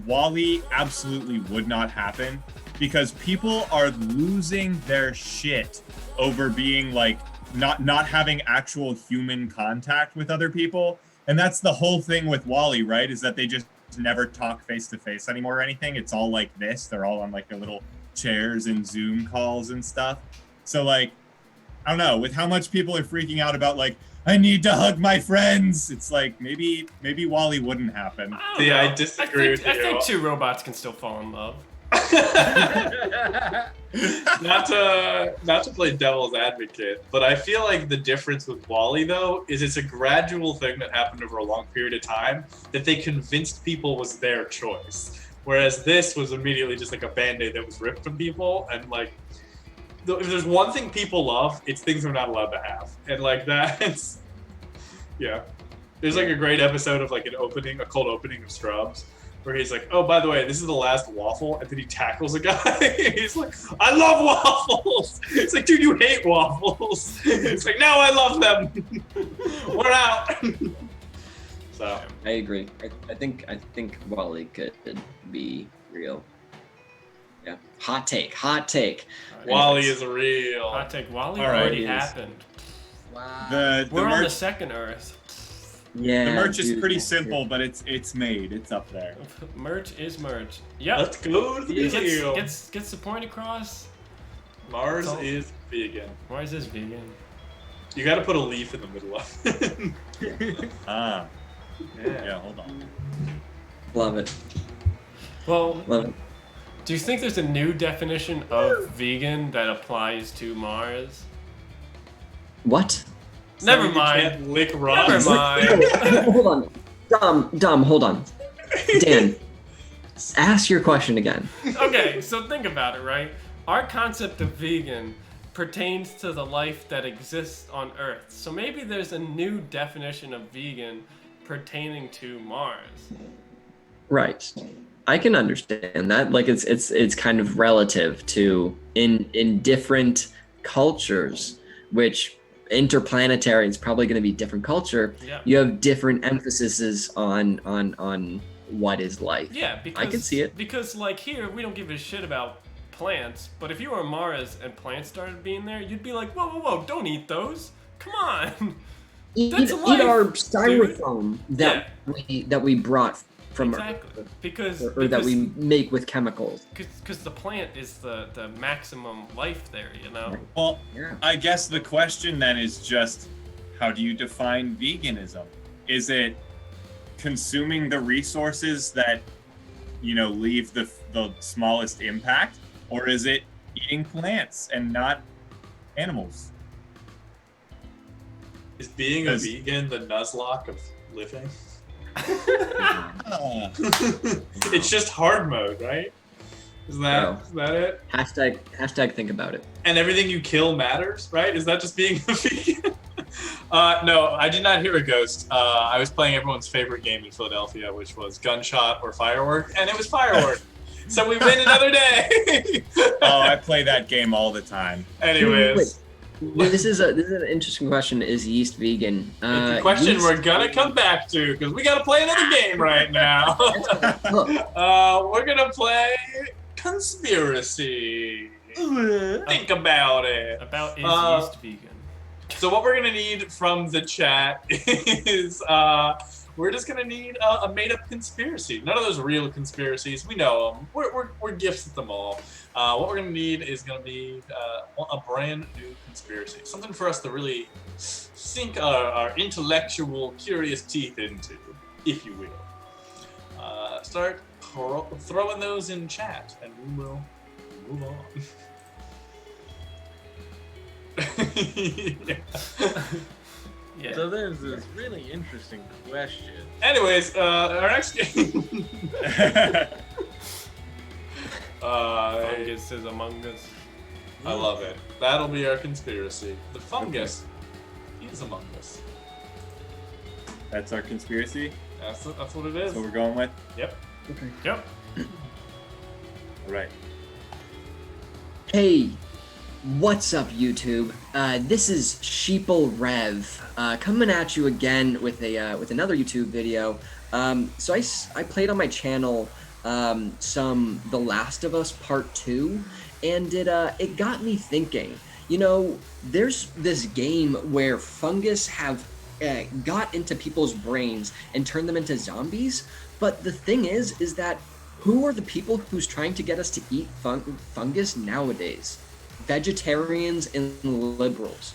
Wally absolutely would not happen because people are losing their shit over being like not having actual human contact with other people. And that's the whole thing with Wally, right? Is that they just never talk face to face anymore or anything. It's all like this. They're all on like their little chairs and Zoom calls and stuff. So like, I don't know, with how much people are freaking out about like, I need to hug my friends. It's like maybe Wally wouldn't happen. I don't See, know. I disagree with I you. think two robots can still fall in love. not to play devil's advocate, but I feel like the difference with Wally though is it's a gradual thing that happened over a long period of time that they convinced people was their choice. Whereas this was immediately just like a band-aid that was ripped from people, and like if there's one thing people love, it's things they're not allowed to have. And like that's yeah. There's like a great episode of like a cold opening of Scrubs where he's like, oh, by the way, this is the last waffle, and then he tackles a guy. He's like, I love waffles. It's like, dude, you hate waffles. It's like, no, I love them. We're out. So I agree. I think Wally could be real. Yeah. Hot take. Wally is real. Hot take. Wally All right, already it is. happened. Wow. The We're on the merch, second Earth. Yeah. the merch is dude, pretty that's simple, but it's made. It's up there. Merch is merch. Yep. Let's go to the museum. Gets the point across. Mars Oh. is vegan. Why is this vegan? You got to put a leaf in the middle of it. Ah. Yeah, hold on. good. Love it. Well, Love it. do you think there's a new definition of vegan that applies to Mars? What? Never You mind. can't lick rocks. Never mind. Hold on. Dumb, hold on. Dan, ask your question again. Okay, so think about it, right? Our concept of vegan pertains to the life that exists on Earth. So maybe there's a new definition of vegan pertaining to Mars. Right. I can understand that. Like it's kind of relative to in different cultures, which interplanetary is probably going to be different culture. Yeah. You have different emphases on what is life. Yeah, because I can see it. Because like here, we don't give a shit about plants, but if you were on Mars and plants started being there, you'd be like, whoa, don't eat those. Come on. Eat That's life, our dude. styrofoam that we brought from Exactly. Because or that we make with chemicals. because the plant is the maximum life there, you know. Well, Yeah. I guess the question then is just, how do you define veganism? Is it consuming the resources that, leave the smallest impact? Or is it eating plants and not animals? Is being a 'Cause- vegan the Nuzlocke of living? Ah. It's just hard mode, right? Isn't that it? Hashtag think about it. And everything you kill matters, right? Is that just being a vegan? No, I did not hear a ghost. I was playing everyone's favorite game in Philadelphia, which was Gunshot or Firework, and it was Firework. So we win another day. Oh, I play that game all the time. Anyways, This is an interesting question. Is yeast vegan? it's a question yeast- we're gonna come back to because we gotta play another game right now. Look, We're gonna play Conspiracy. Think about it. About is yeast vegan? So what we're gonna need from the chat is we're just gonna need a made-up conspiracy. None of those real conspiracies. We know them. We're gifts at them all. What we're gonna need is gonna be a brand new conspiracy, something for us to really sink our intellectual, curious teeth into, if you will. Start throwing those in chat, and we will move on. Yeah. Yeah. So there's this really interesting question. Anyways, our next game. Fungus is among us. I love it. That'll be our conspiracy. The fungus is among us. That's our conspiracy. That's what it is. That's what we're going with. Yep. Okay. Yep. All right. Hey, what's up, YouTube? This is Sheeple Rev coming at you again with another YouTube video. So I played on my channel some The Last of Us Part 2, and it got me thinking. You know, there's this game where fungus have got into people's brains and turned them into zombies, but the thing is that who are the people who's trying to get us to eat fungus nowadays? Vegetarians and liberals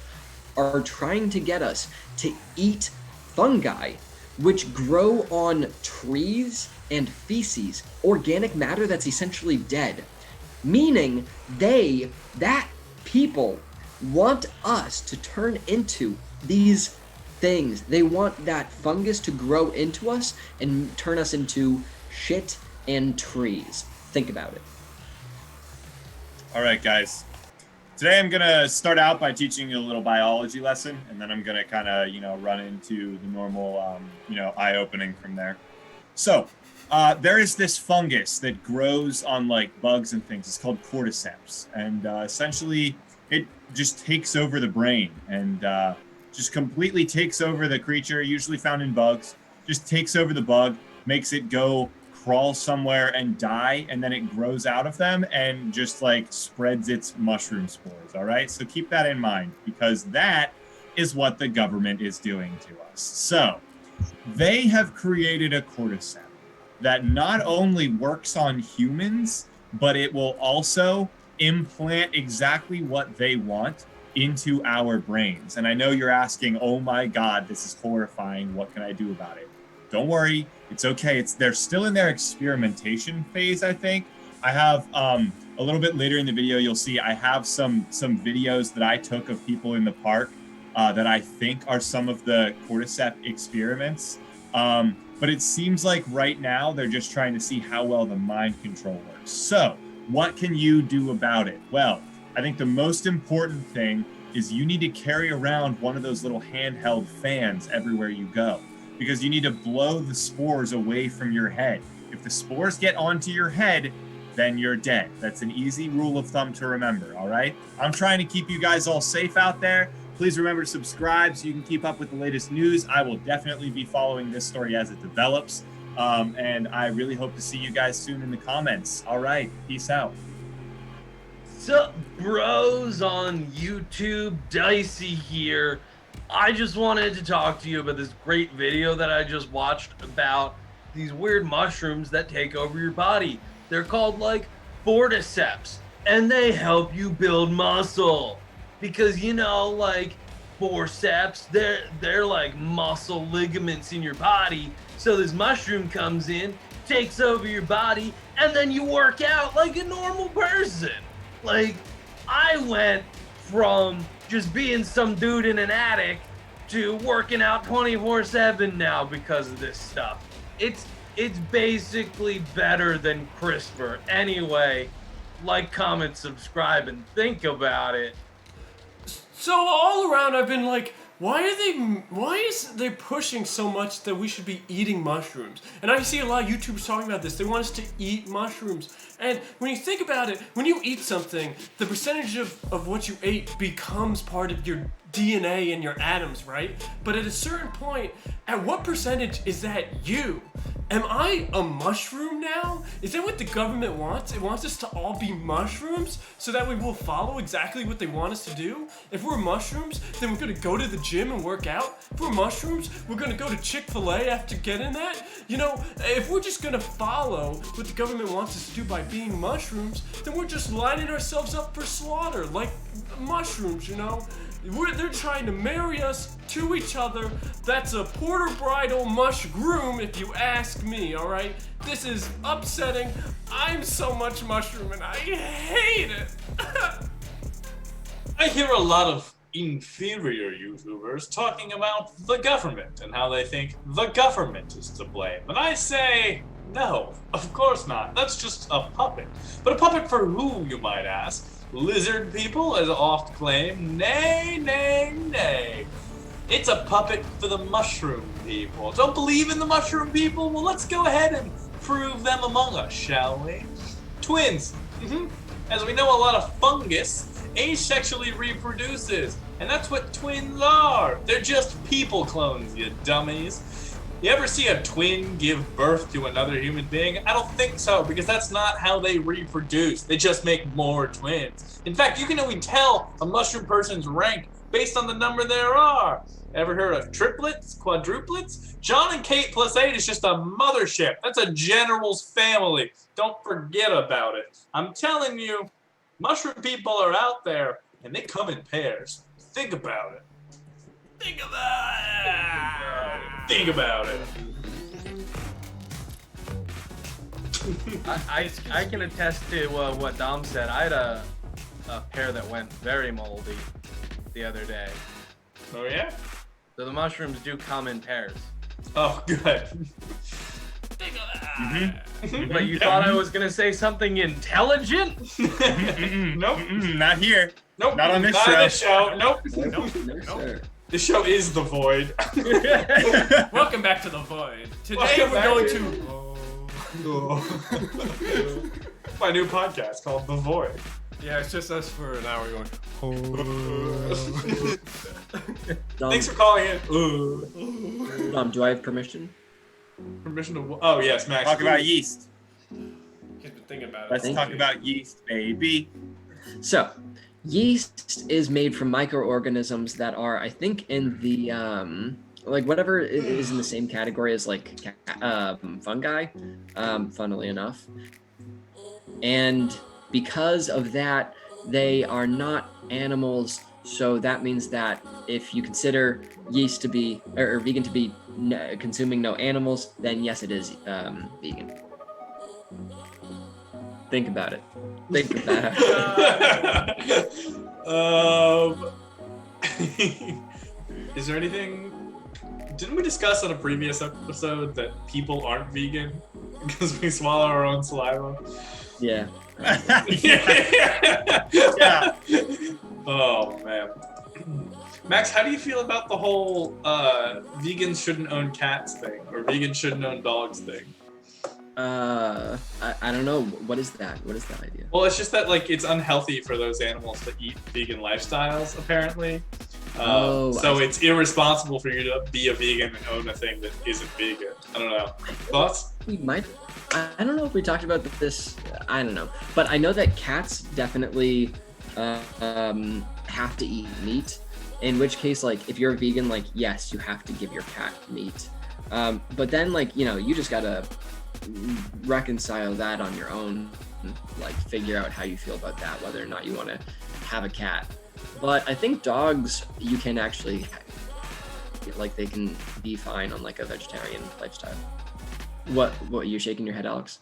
are trying to get us to eat fungi, which grow on trees and feces, organic matter that's essentially dead. Meaning that people want us to turn into these things. They want that fungus to grow into us and turn us into shit and trees. Think about it. All right, guys. Today I'm gonna start out by teaching you a little biology lesson, and then I'm gonna kind of, run into the normal, eye-opening from there. So, there is this fungus that grows on like bugs and things. It's called cordyceps, and essentially it just takes over the brain and just completely takes over the creature, usually found in bugs. Just takes over the bug, makes it go crawl somewhere and die, and then it grows out of them and just like spreads its mushroom spores. All right, so keep that in mind, because that is what the government is doing to us. So they have created a cordyceps that not only works on humans, but it will also implant exactly what they want into our brains. And I know you're asking, oh my God, this is horrifying. What can I do about it? Don't worry, it's okay. They're still in their experimentation phase, I think. I have a little bit later in the video, you'll see I have some videos that I took of people in the park that I think are some of the cordyceps experiments. But it seems like right now they're just trying to see how well the mind control works. So what can you do about it? Well, I think the most important thing is you need to carry around one of those little handheld fans everywhere you go, because you need to blow the spores away from your head. If the spores get onto your head, then you're dead. That's an easy rule of thumb to remember, all right? I'm trying to keep you guys all safe out there. Please remember to subscribe so you can keep up with the latest news. I will definitely be following this story as it develops. And I really hope to see you guys soon in the comments. All right, peace out. Sup, bros on YouTube? Dicey here. I just wanted to talk to you about this great video that I just watched about these weird mushrooms that take over your body. They're called like cordyceps, and they help you build muscle. Because like forceps, they're like muscle ligaments in your body. So this mushroom comes in, takes over your body, and then you work out like a normal person. Like, I went from just being some dude in an attic to working out 24/7 now because of this stuff. It's basically better than CRISPR. Anyway, like, comment, subscribe, and think about it. So all around I've been like, why is they pushing so much that we should be eating mushrooms? And I see a lot of YouTubers talking about this. They want us to eat mushrooms. And when you think about it, when you eat something, the percentage of what you ate becomes part of your DNA and your atoms, right? But at a certain point, at what percentage is that you? Am I a mushroom now? Is that what the government wants? It wants us to all be mushrooms so that we will follow exactly what they want us to do? If we're mushrooms, then we're gonna go to the gym and work out. If we're mushrooms, we're gonna go to Chick-fil-A after getting that. If we're just gonna follow what the government wants us to do by being mushrooms, then we're just lining ourselves up for slaughter, like mushrooms, They're trying to marry us to each other. That's a porter bridal mushroom, if you ask me, all right? This is upsetting. I'm so much mushroom and I hate it. I hear a lot of inferior YouTubers talking about the government and how they think the government is to blame. And I say, No, of course not. That's just a puppet. But a puppet for who, you might ask? Lizard people, as oft claim? Nay, nay, nay. It's a puppet for the mushroom people. Don't believe in the mushroom people? Well, let's go ahead and prove them among us, shall we? Twins. As we know, a lot of fungus asexually reproduces, and that's what twins are. They're just people clones, you dummies. You ever see a twin give birth to another human being? I don't think so, because that's not how they reproduce. They just make more twins. In fact, you can only tell a mushroom person's rank based on the number there are. Ever heard of triplets, quadruplets? John and Kate plus 8 is just a mothership. That's a general's family. Don't forget about it. I'm telling you, mushroom people are out there, and they come in pairs. Think about it. Think about it. Think about it. I can attest to what Dom said. I had a pair that went very moldy the other day. Oh, yeah? So the mushrooms do come in pairs. Oh, good. Think of that. But you thought I was going to say something intelligent? Nope. Not here. Nope. Not on this Not show. on this show. Nope. No, sir. This show is The Void. Welcome back to the Void. Today Welcome we're back going to... My new podcast called The Void. Yeah, it's just us for an hour going. Thanks for calling in. Dom, do I have permission? Permission to... Oh, yes, Max. Talk about yeast. He's been thinking about it. Let's Thank talk you. about yeast, baby. So, yeast is made from microorganisms that are, I think, in the like whatever is in the same category as like fungi, funnily enough. And because of that, they are not animals. So that means that if you consider yeast to be or vegan to be consuming no animals, then yes, it is vegan. Think about it. Think about it. Is there anything? Didn't we discuss on a previous episode that people aren't vegan because we swallow our own saliva? Yeah. Yeah. Oh man. Max, how do you feel about the whole vegans shouldn't own cats thing or vegans shouldn't own dogs thing? I don't know. What is that? What is that idea? Well, it's just that like it's unhealthy for those animals to eat vegan lifestyles, apparently. So it's irresponsible for you to be a vegan and own a thing that isn't vegan. I don't know. Thoughts? We might. I don't know if we talked about this. I don't know, but I know that cats definitely have to eat meat. In which case, like, if you're a vegan, like, yes, you have to give your cat meat. But then, like, you just gotta reconcile that on your own. Like, figure out how you feel about that, whether or not you want to have a cat. But I think dogs, you can actually, like, they can be fine on like a vegetarian lifestyle. What you're shaking your head, Alex?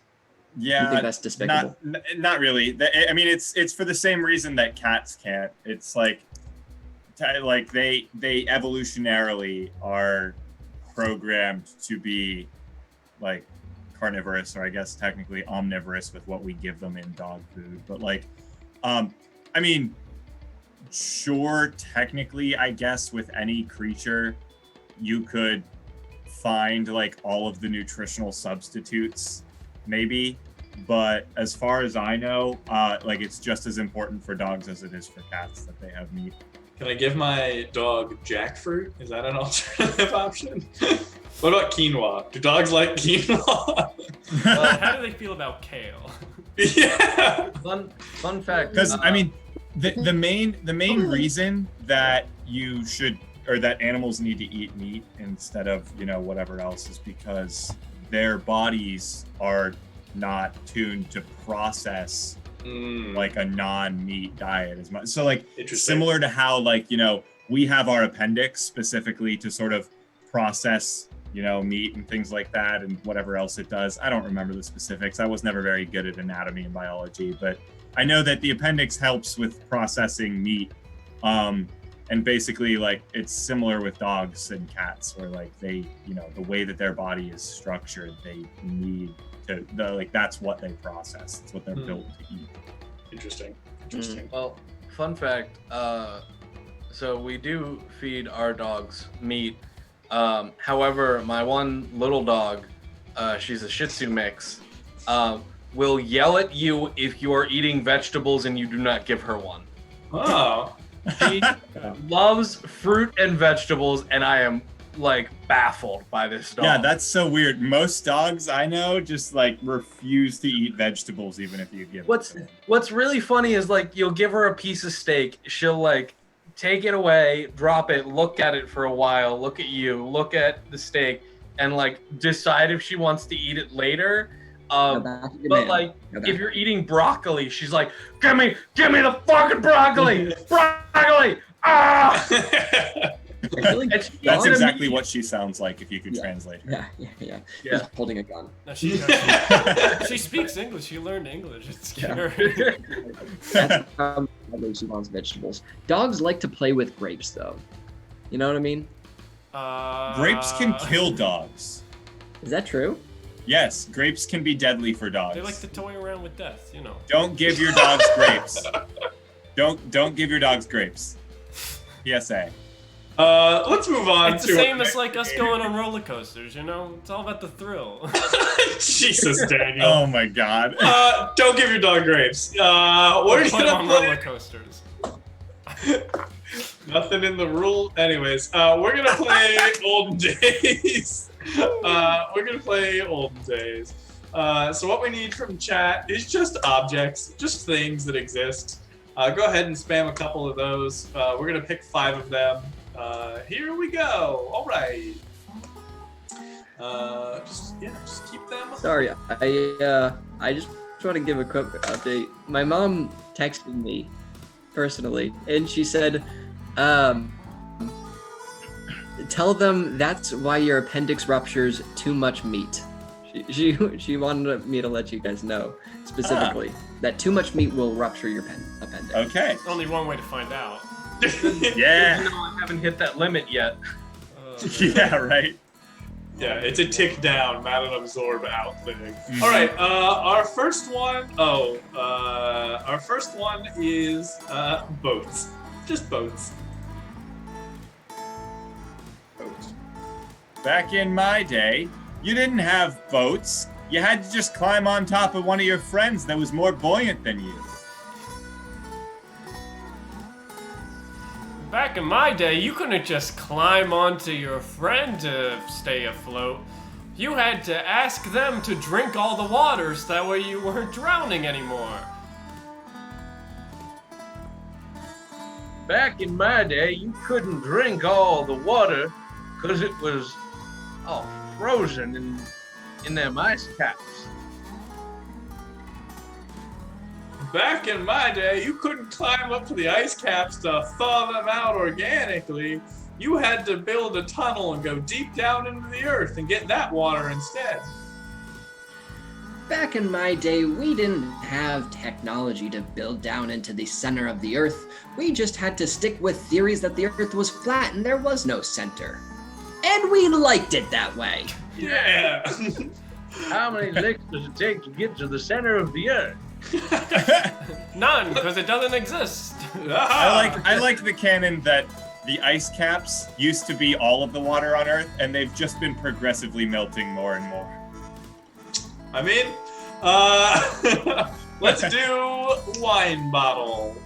Yeah, You think that's despicable? Not really. I mean, it's for the same reason that cats can't. It's like they evolutionarily are programmed to be like carnivorous, or I guess technically omnivorous with what we give them in dog food. But like, I mean, sure, technically, I guess with any creature, you could find like all of the nutritional substitutes, maybe. But as far as I know, like it's just as important for dogs as it is for cats that they have meat. Can I give my dog jackfruit? Is that an alternative option? What about quinoa? Do dogs like quinoa? How do they feel about kale? Yeah. Fun fact. Because I mean, the main reason that you should, or that animals need to eat meat instead of whatever else, is because their bodies are not tuned to process like a non-meat diet as much. So like similar to how like we have our appendix specifically to sort of process meat and things like that and whatever else it does. I don't remember the specifics. I was never very good at anatomy and biology, but I know that the appendix helps with processing meat. And basically like it's similar with dogs and cats, where like they, the way that their body is structured, they need that's what they process. It's what they're built to eat. Interesting. Well, fun fact. So we do feed our dogs meat. However, my one little dog, she's a Shih Tzu mix, will yell at you if you are eating vegetables and you do not give her one. Oh. She loves fruit and vegetables, and I am like baffled by this dog. Yeah, that's so weird. Most dogs I know just like refuse to eat vegetables even if you give them. What's really funny is like you'll give her a piece of steak, she'll like take it away, drop it, look at it for a while, look at you, look at the steak, and like decide if she wants to eat it later. But like if you're eating broccoli, she's like, give me the fucking broccoli! Broccoli! Ah! That's exactly what she sounds like if you could translate her. Yeah. Just holding a gun. No, she speaks English. She learned English. It's scary. That's how she wants vegetables. Dogs like to play with grapes, though. You know what I mean? Grapes can kill dogs. Is that true? Yes, grapes can be deadly for dogs. They like to toy around with death, you know. Don't give your dogs grapes. Don't give your dogs grapes. PSA. Let's move on. It's the same as like us going on roller coasters, you know? It's all about the thrill. Jesus, Daniel. Oh my God. Don't give your dog grapes. We're Put gonna on play roller coasters. nothing in the rule. Anyways, we're gonna play Olden Days. We're gonna play Olden Days. So what we need from chat is just objects, just things that exist. Go ahead and spam a couple of those. We're gonna pick 5 of them. Here we go. All right. Just keep them. Sorry, I just want to give a quick update. My mom texted me personally, and she said, "Tell them that's why your appendix ruptures too much meat." She wanted me to let you guys know specifically that too much meat will rupture your appendix. Okay. Only one way to find out. Yeah. No, I haven't hit that limit yet. Yeah, right. Yeah, it's a tick down, not an absorb out thing. All right, our first one. Our first one is boats. Just boats. Back in my day, you didn't have boats. You had to just climb on top of one of your friends that was more buoyant than you. Back in my day, you couldn't just climb onto your friend to stay afloat. You had to ask them to drink all the water so that way you weren't drowning anymore. Back in my day, you couldn't drink all the water because it was all frozen in them ice caps. Back in my day, you couldn't climb up to the ice caps to thaw them out organically. You had to build a tunnel and go deep down into the earth and get that water instead. Back in my day, we didn't have technology to build down into the center of the earth. We just had to stick with theories that the earth was flat and there was no center. And we liked it that way. Yeah. How many licks does it take to get to the center of the earth? None, because it doesn't exist. I like the canon that the ice caps used to be all of the water on Earth, and they've just been progressively melting more and more. I mean, let's do wine bottles.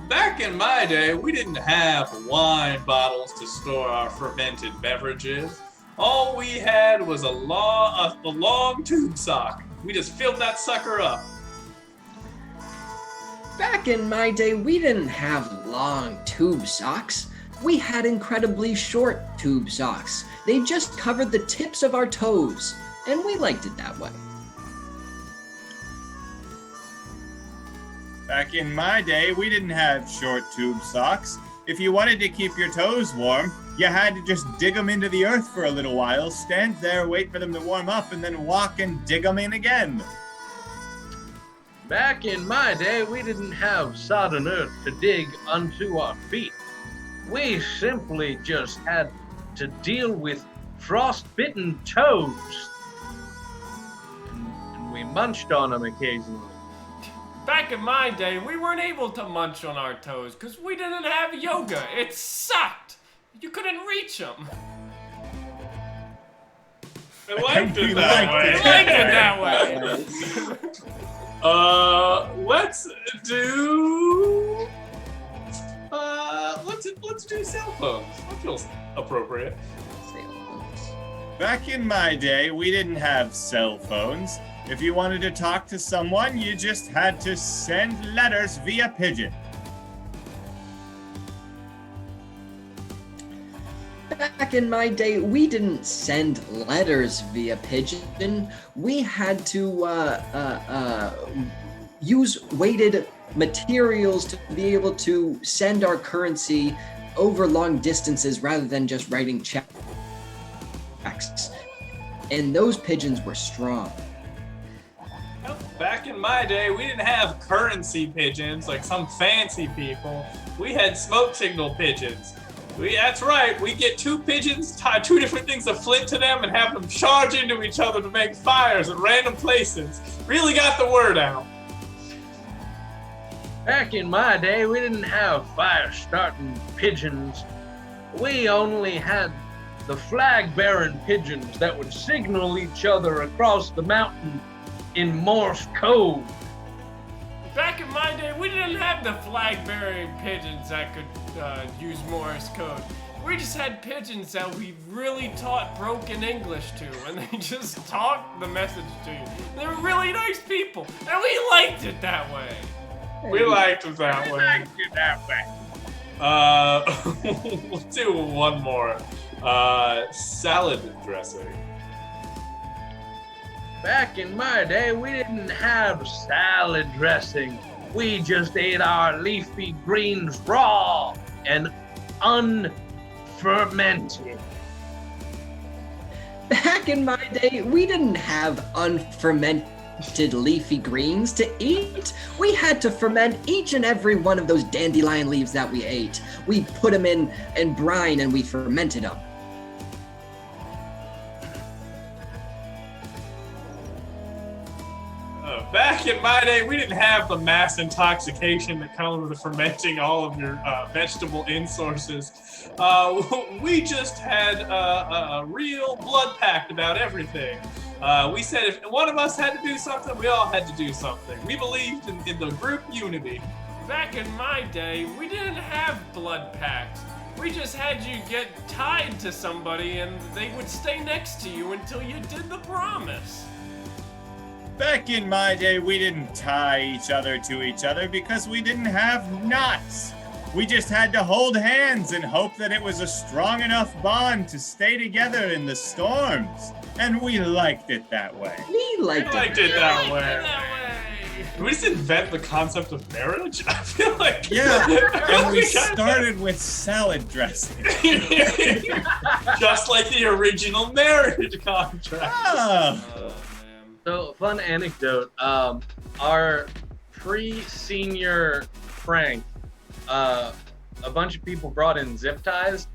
Back in my day, we didn't have wine bottles to store our fermented beverages. All we had was a long tube sock. We just filled that sucker up. Back in my day, we didn't have long tube socks. We had incredibly short tube socks. They just covered the tips of our toes, and we liked it that way. Back in my day, we didn't have short tube socks. If you wanted to keep your toes warm, you had to just dig them into the earth for a little while, stand there, wait for them to warm up, and then walk and dig them in again. Back in my day, we didn't have sodden earth to dig unto our feet. We simply just had to deal with frostbitten toes. munched on them occasionally. Back in my day, we weren't able to munch on our toes because we didn't have yoga. It sucked. You couldn't reach them. I liked it liked that I way. liked it that way. Let's do. Let's do cell phones. That feels appropriate. Back in my day, we didn't have cell phones. If you wanted to talk to someone, you just had to send letters via pigeon. Back in my day, we didn't send letters via pigeon. We had to use weighted materials to be able to send our currency over long distances rather than just writing checks. And those pigeons were strong. Back in my day, we didn't have currency pigeons like some fancy people. We had smoke signal pigeons. That's right, we get two pigeons, tie two different things of flint to them, and have them charge into each other to make fires at random places. Really got the word out. Back in my day, we didn't have fire-starting pigeons. We only had the flag-bearing pigeons that would signal each other across the mountain in Morse code. Back in my day, we didn't have the flag-bearing pigeons that could use Morse code. We just had pigeons that we really taught broken English to, and they just talked the message to you. They were really nice people, and we liked it that way. We liked it that way. We'll do one more. Salad dressing. Back in my day, we didn't have salad dressing. We just ate our leafy greens raw and unfermented. Back in my day, we didn't have unfermented leafy greens to eat. We had to ferment each and every one of those dandelion leaves that we ate. We put them in brine and we fermented them. Back in my day, we didn't have the mass intoxication that comes with fermenting all of your vegetable in-sources. We just had a real blood pact about everything. We said if one of us had to do something, we all had to do something. We believed in the group unity. Back in my day, we didn't have blood pacts. We just had you get tied to somebody and they would stay next to you until you did the promise. Back in my day, we didn't tie each other to each other because we didn't have knots. We just had to hold hands and hope that it was a strong enough bond to stay together in the storms. And we liked it that way. We liked it that way. That way. Did we just invent the concept of marriage? I feel like Yeah, and we started with salad dressing. just like the original marriage contract. Ah. So, fun anecdote. Our pre-senior prank, a bunch of people brought in zip ties.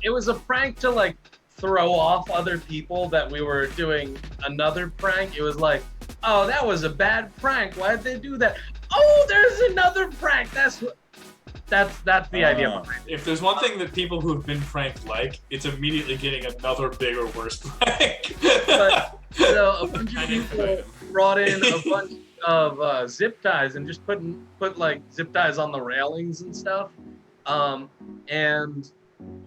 It was a prank to like throw off other people that we were doing another prank. It was like, oh, that was a bad prank. Why did they do that? Oh, there's another prank. That's the idea behind it. If there's one thing that people who've been pranked like, it's immediately getting another bigger, worse prank. But, so a bunch of people brought in a bunch of zip ties and just put like zip ties on the railings and stuff. And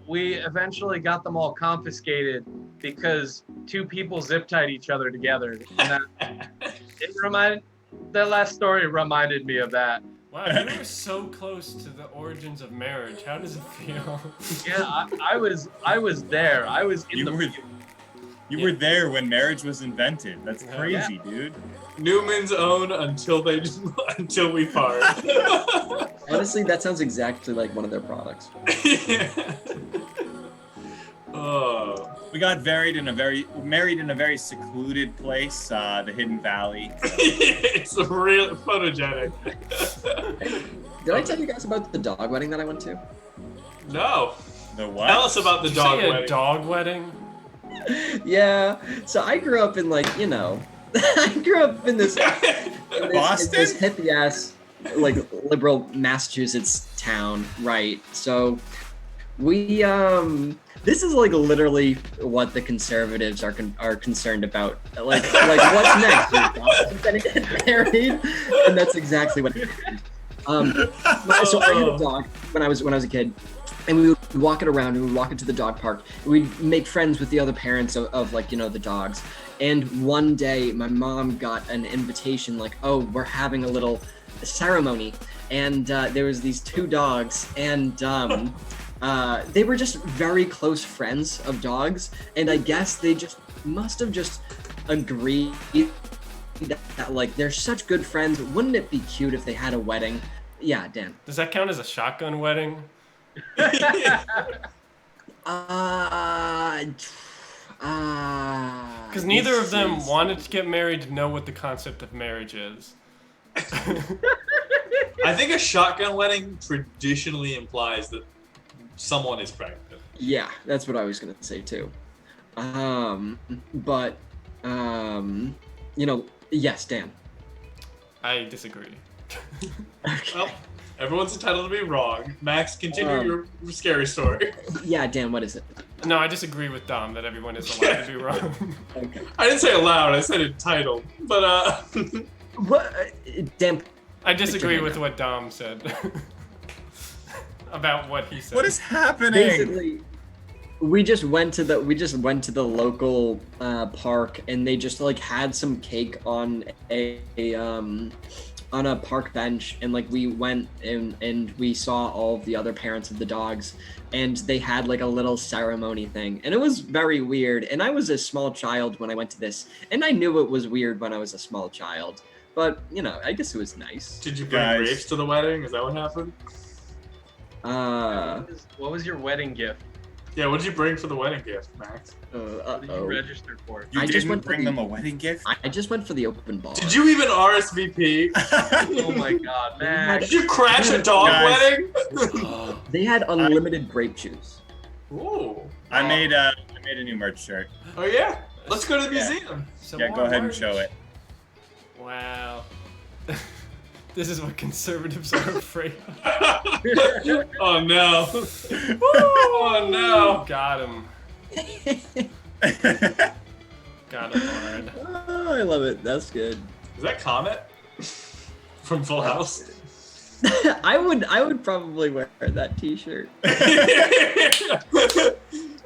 we eventually got them all confiscated because two people zip tied each other together. And that last story reminded me of that. Wow, you were so close to the origins of marriage. How does it feel? Yeah, I was there. I was in You were there when marriage was invented. That's crazy, dude. Newman's own until we part. Honestly, that sounds exactly like one of their products. Oh. We got married in a very secluded place, the Hidden Valley. It's real photogenic. Did I tell you guys about the dog wedding that I went to? No. The what? Tell us about the dog Say a wedding. dog wedding? Yeah, so I grew up in I grew up in this Boston? this hippie ass like liberal Massachusetts town, right? So we this is like literally what the conservatives are concerned about. Like what's next? Your dog's gonna get married, and that's exactly what happened. So I had a dog when I was a kid, and we would walk it around. And we would walk it to the dog park. We'd make friends with the other parents of like the dogs. And one day, my mom got an invitation, like, oh, we're having a little ceremony, and there was these two dogs, and they were just very close friends of dogs, and I guess they just must have just agreed that like they're such good friends. Wouldn't it be cute if they had a wedding? Yeah, Dan. Does that count as a shotgun wedding? Because neither of them wanted to get married to know what the concept of marriage is. I think a shotgun wedding traditionally implies that someone is pregnant. Yeah, that's what I was gonna say too. Yes, Dan. I disagree. Well, everyone's entitled to be wrong. Max, continue your scary story. Yeah, Dan, what is it? No, I disagree with Dom that everyone is allowed to be wrong. Okay. I didn't say aloud, I said entitled. But, What? Dan. I disagree with what Dom said about what he said. What is happening? Basically, we just went to the local park, and they just like had some cake on a park bench, and like we went and we saw all of the other parents of the dogs, and they had like a little ceremony thing, and it was very weird. And I was a small child when I went to this, and I knew it was weird when I was a small child, but I guess it was nice. did you bring grapes to the wedding? Is that what happened? What was your wedding gift? Yeah, what did you bring for the wedding gift, Max? What did you register for? You I just didn't went for bring the- them a wedding gift? I just went for the open bar. Did you even RSVP? Oh my god, man. Did you crash a dog Guys. wedding? They had unlimited grape juice. Ooh. I made a new merch shirt. Oh yeah? Let's go to the Yeah. museum. Some Yeah, more go ahead and merch. show it. Wow. This is what conservatives are afraid of. Oh no. Oh no. Got him. Got him hard. Oh, I love it. That's good. Is that Comet? From Full House? I would probably wear that T-shirt.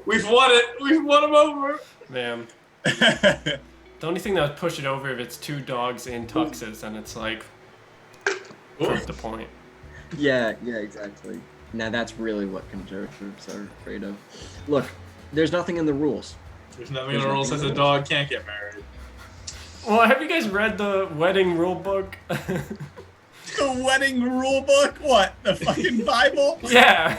We've won it. We've won him over. Man. The only thing that would push it over if it's two dogs in tuxes, and it's like, prove the point. Yeah, exactly. Now that's really what conservatives are afraid of. Look, there's nothing in the rules. There's nothing in the rules says a dog can't get married. Well, have you guys read the wedding rule book? The wedding rule book? What? The fucking Bible? Yeah.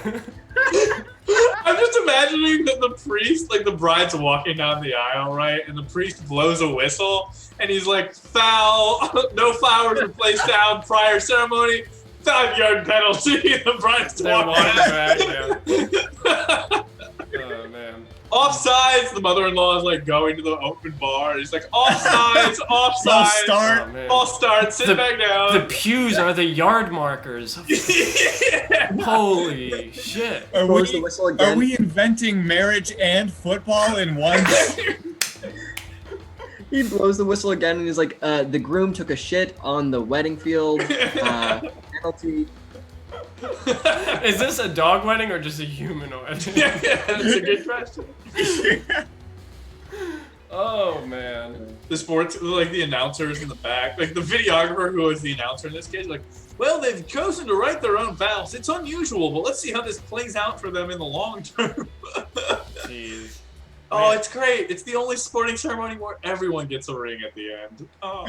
I'm just imagining that the priest, like the bride's walking down the aisle, right? And the priest blows a whistle, and he's like, foul, no flowers were placed down prior ceremony, 5-yard penalty. The bride's They're walking walking out. back, yeah. Oh, man. Offsides, the mother-in-law is like going to the open bar. And he's like, offsides, offsides. False start. Oh, man. False start, sit back down. The pews are the yard markers. Holy shit. Are Blows the whistle we, again. are we inventing marriage and football in one? He blows the whistle again, and he's like, the groom took a shit on the wedding field. Penalty. Is this a dog wedding or just a human wedding? Yeah, that's a good question. Oh, man. The sports, like the announcers in the back, like the videographer who was the announcer in this case, like, well, they've chosen to write their own vows. It's unusual, but let's see how this plays out for them in the long term. Jeez. Oh, Man. it's great. It's the only sporting ceremony where everyone gets a ring at the end. Oh.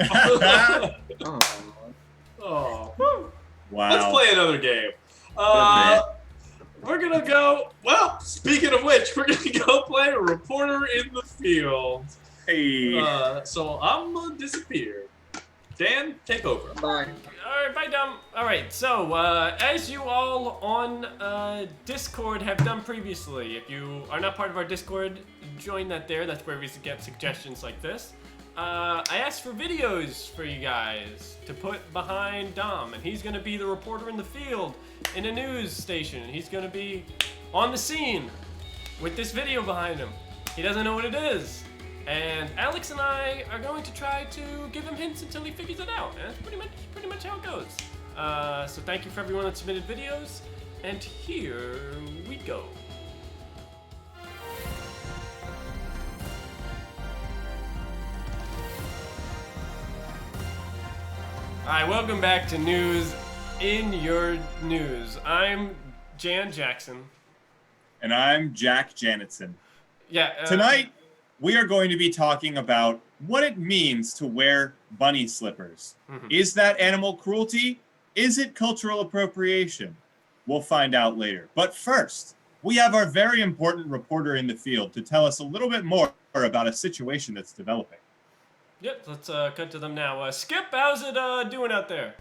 Oh. Oh. Wow. Let's play another game. We're gonna go. Well, speaking of which, we're gonna go play a reporter in the field. Hey. So I'm gonna disappear. Dan, take over. Bye. Alright, bye, Dom. Alright, so, as you all on Discord have done previously, if you are not part of our Discord, join that there. That's where we get suggestions like this. I asked for videos for you guys to put behind Dom, and he's gonna be the reporter in the field in a news station. He's gonna be on the scene with this video behind him. He doesn't know what it is. And Alex and I are going to try to give him hints until he figures it out. And that's pretty much how it goes. So thank you for everyone that submitted videos. And here we go. Alright, welcome back to News in Your News. I'm Jan Jackson. And I'm Jack Janetson. Yeah. Tonight, we are going to be talking about what it means to wear bunny slippers. Mhm. Is that animal cruelty? Is it cultural appropriation? We'll find out later. But first, we have our very important reporter in the field to tell us a little bit more about a situation that's developing. Yep, let's cut to them now. Skip, how's it doing out there?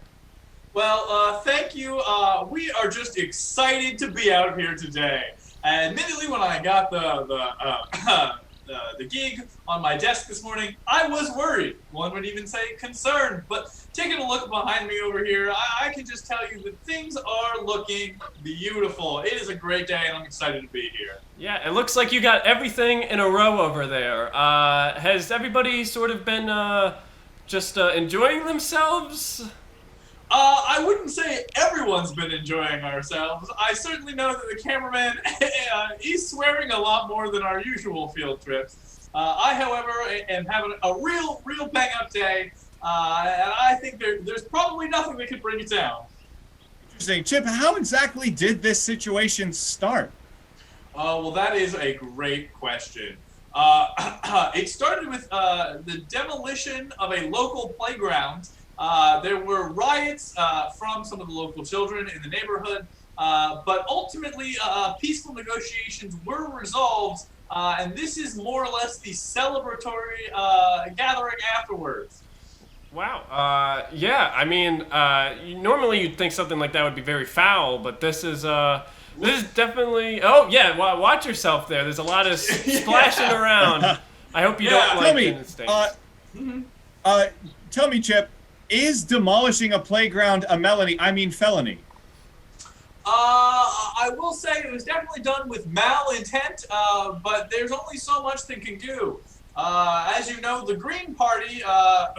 Well, thank you. We are just excited to be out here today. Admittedly, when I got the gig on my desk this morning, I was worried. One would even say concerned. But taking a look behind me over here, I can just tell you that things are looking beautiful. It is a great day, and I'm excited to be here. Yeah, it looks like you got everything in a row over there. Has everybody sort of been just enjoying themselves? I wouldn't say everyone's been enjoying ourselves. I certainly know that the cameraman is swearing a lot more than our usual field trips. I, however, am having a real bang-up day, and I think there's probably nothing that could bring it down. Interesting. Chip, how exactly did this situation start? Well, that is a great question. It started with the demolition of a local playground. There were riots from some of the local children in the neighborhood, but ultimately peaceful negotiations were resolved, and this is more or less the celebratory gathering afterwards. Wow. Yeah, I mean, normally you'd think something like that would be very foul, but this is definitely... Oh, yeah, watch yourself there. There's a lot of splashing around. I hope you don't like tennis stains. Tell me, Chip, is demolishing a playground a felony? I will say it was definitely done with malintent, but there's only so much they can do. As you know, the Green Party,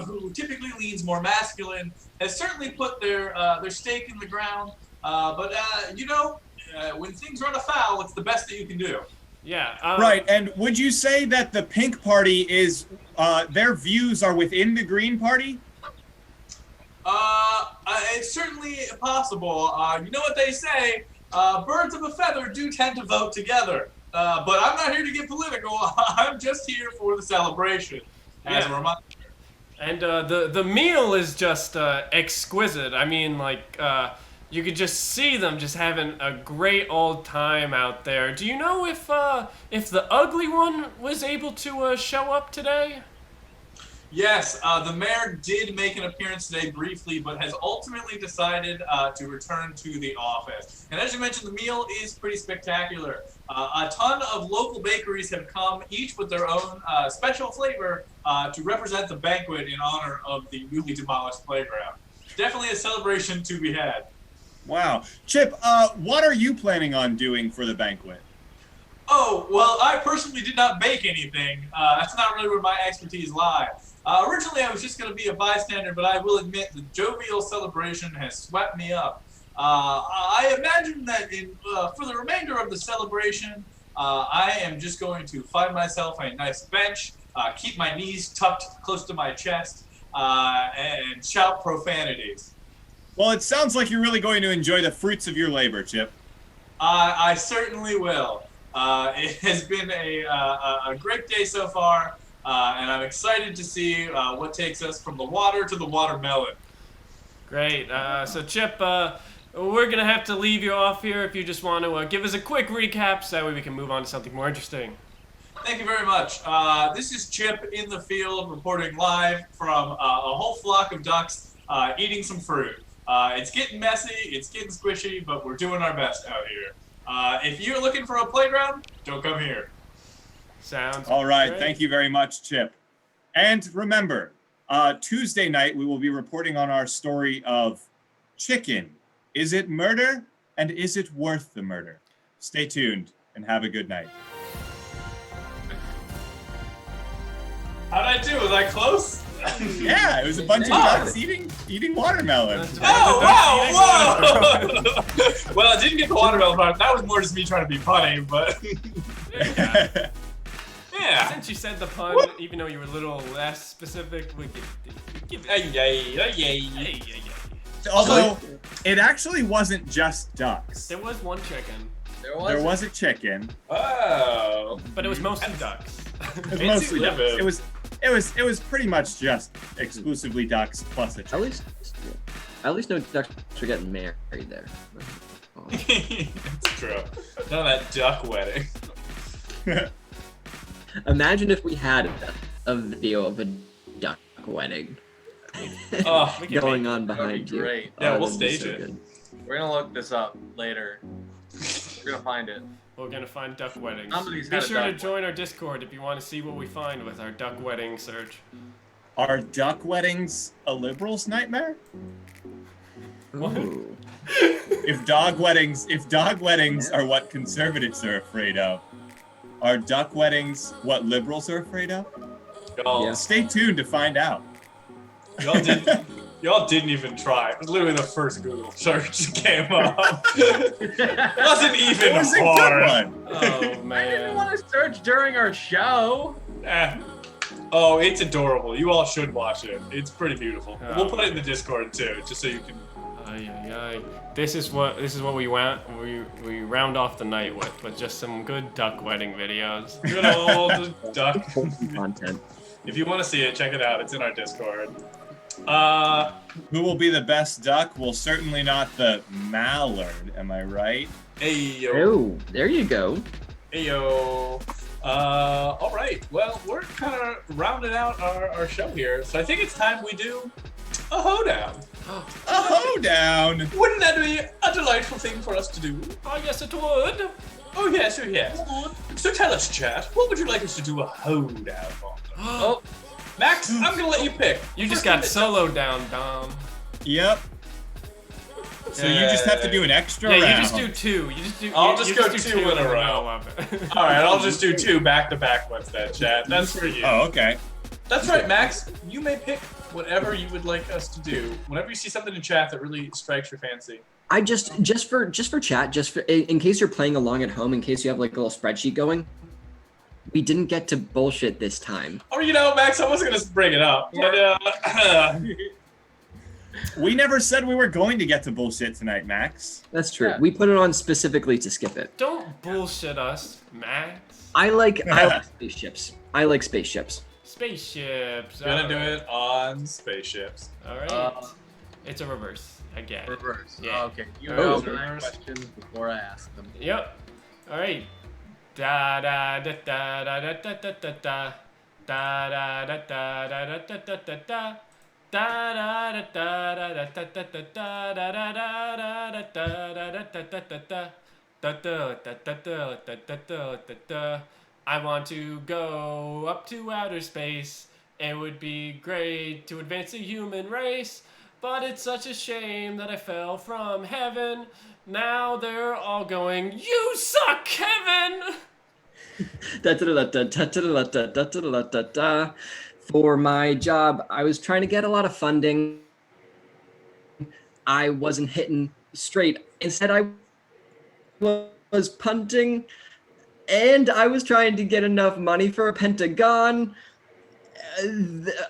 who typically leans more masculine, has certainly put their stake in the ground. But when things run afoul, it's the best that you can do. Yeah. Right, and would you say that the Pink Party is, their views are within the Green Party? It's certainly possible. You know what they say, birds of a feather do tend to vote together. But I'm not here to get political. I'm just here for the celebration, as a reminder. And the meal is just exquisite. I mean, like, you could just see them just having a great old time out there. Do you know if the ugly one was able to show up today? Yes, the mayor did make an appearance today briefly, but has ultimately decided to return to the office. And as you mentioned, the meal is pretty spectacular. A ton of local bakeries have come, each with their own special flavor, to represent the banquet in honor of the newly demolished playground. Definitely a celebration to be had. Wow. Chip, what are you planning on doing for the banquet? Oh, well, I personally did not bake anything. That's not really where my expertise lies. Originally, I was just going to be a bystander, but I will admit the jovial celebration has swept me up. I imagine that for the remainder of the celebration, I am just going to find myself a nice bench, keep my knees tucked close to my chest, and shout profanities. Well, it sounds like you're really going to enjoy the fruits of your labor, Chip. I certainly will. It has been a great day so far, and I'm excited to see what takes us from the water to the watermelon. Great. So, Chip, we're going to have to leave you off here if you just want to give us a quick recap so that way we can move on to something more interesting. Thank you very much. This is Chip in the field reporting live from a whole flock of ducks eating some fruit. It's getting messy, it's getting squishy, but we're doing our best out here. If you're looking for a playground, don't come here. Sounds all right. great. Thank you very much, Chip. And remember, Tuesday night, we will be reporting on our story of chicken. Is it murder? And is it worth the murder? Stay tuned and have a good night. How'd I do? Was I close? Yeah, it was a bunch of ducks eating watermelon. Oh, wow, whoa! Well, I didn't get the watermelon part. That was more just me trying to be funny, but... Yeah. Since you said the pun, even though you were a little less specific, we give it. Hey. Although, it actually wasn't just ducks. There was one chicken, There was a chicken. Oh. but it was mostly ducks. It was mostly ducks. It was pretty much just exclusively ducks plus a chicken. At least no ducks are getting married there. Oh. It's true. None of that duck wedding. Imagine if we had a video of a duck wedding Oh, going on behind you. Great. Yeah, Oh, we'll that'd be stage so it. good. We're gonna look this up later. We're gonna find it. We're gonna find duck weddings. Somebody's Be had a sure to duck join our Discord if you want to see what we find with our duck wedding search. Are duck weddings a liberal's nightmare? Ooh. If dog weddings are what conservatives are afraid of, are duck weddings what liberals are afraid of? Y'all, Yeah. Stay tuned to find out. y'all didn't even try. It was literally the first Google search that came up. It wasn't even It was a hard. good one. Oh I didn't man. want to search during our show. Eh. Oh, it's adorable. You all should watch it. It's pretty beautiful. Oh. We'll put it in the Discord too, just so you can. Ay. This is what we want. We round off the night with just some good duck wedding videos. Good old duck. Content. If you want to see it, check it out. It's in our Discord. Who will be the best duck? Well, certainly not the mallard, am I right? Ayo. Oh, there you go. Ayo. All right. Well, we're kind of rounding out our show here, so I think it's time we do a hoedown. A hoedown! Wouldn't that be a delightful thing for us to do? Oh yes, it would. Oh yes, So tell us, chat, what would you like us to do a hoedown on? Oh, Max, I'm gonna let you pick. you just First got thing soloed down, Dom. Yep. So you just have to do an extra Yeah, round. you just do two. You just do. I'll you just go do two in a the row. middle of it. All right, I'll just do two back-to-back ones then, chat. That's for you. Oh, okay. That's right, Max. You may pick whatever you would like us to do. Whenever you see something in chat that really strikes your fancy. I just for chat, in case you're playing along at home, in case you have like a little spreadsheet going, we didn't get to bullshit this time. Or you know, Max, I wasn't gonna bring it up, but We never said we were going to get to bullshit tonight, Max. That's true. Yeah. We put it on specifically to skip it. Don't bullshit us, Max. I like spaceships. I like spaceships. Spaceships. gonna do it on spaceships. All right. It's a reverse. I get it. Reverse. Yeah. Okay. You Oh. answer my questions before I ask them. Yep. All right. Da da da da da da da da da da da da da da da da da da da. Da da da da da da da da da da da da da da da da da da. I want to go up to outer space. It would be great to advance the human race, but it's such a shame that I fell from heaven. Now they're all going, "You suck, Kevin!" For my job, I was trying to get a lot of funding. I wasn't hitting straight. Instead, I was punting, and I was trying to get enough money for a Pentagon.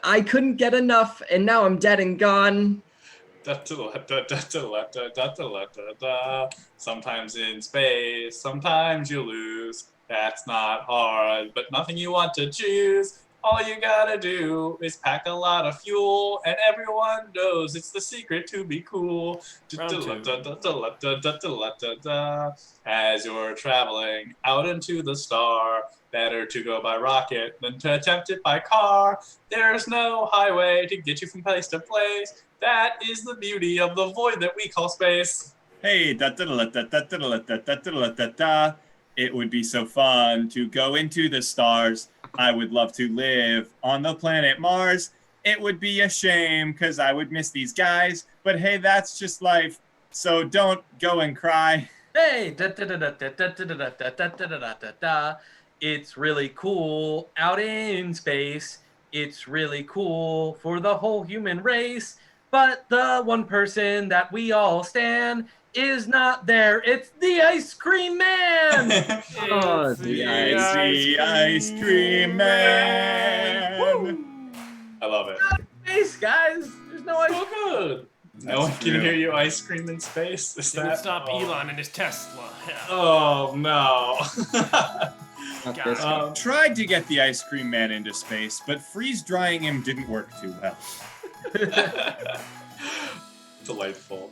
I couldn't get enough, and now I'm dead and gone. Sometimes in space, sometimes you lose. That's not hard, but nothing you want to choose. All you gotta do is pack a lot of fuel, and everyone knows it's the secret to be cool. As you're traveling out into the star, better to go by rocket than to attempt it by car. There's no highway to get you from place to place. That is the beauty of the void that we call space. Hey, it would be so fun to go into the stars. I would love to live on the planet Mars. It would be a shame because I would miss these guys. But hey, that's just life. So don't go and cry. Hey, da da da da da da da da da da da da da da. It's really cool out in space. It's really cool for the whole human race. But the one person that we all stan is not there. It's the ice cream man. Oh, It's the Ice Cream Man. Woo! I love it. Space, guys. There's no ice. So good. No one can true. hear you ice cream in space. Is Didn't that stop oh. Elon and his Tesla. Yeah. Oh no. Not this one. Tried to get the Ice Cream Man into space, but freeze drying him didn't work too well. Delightful.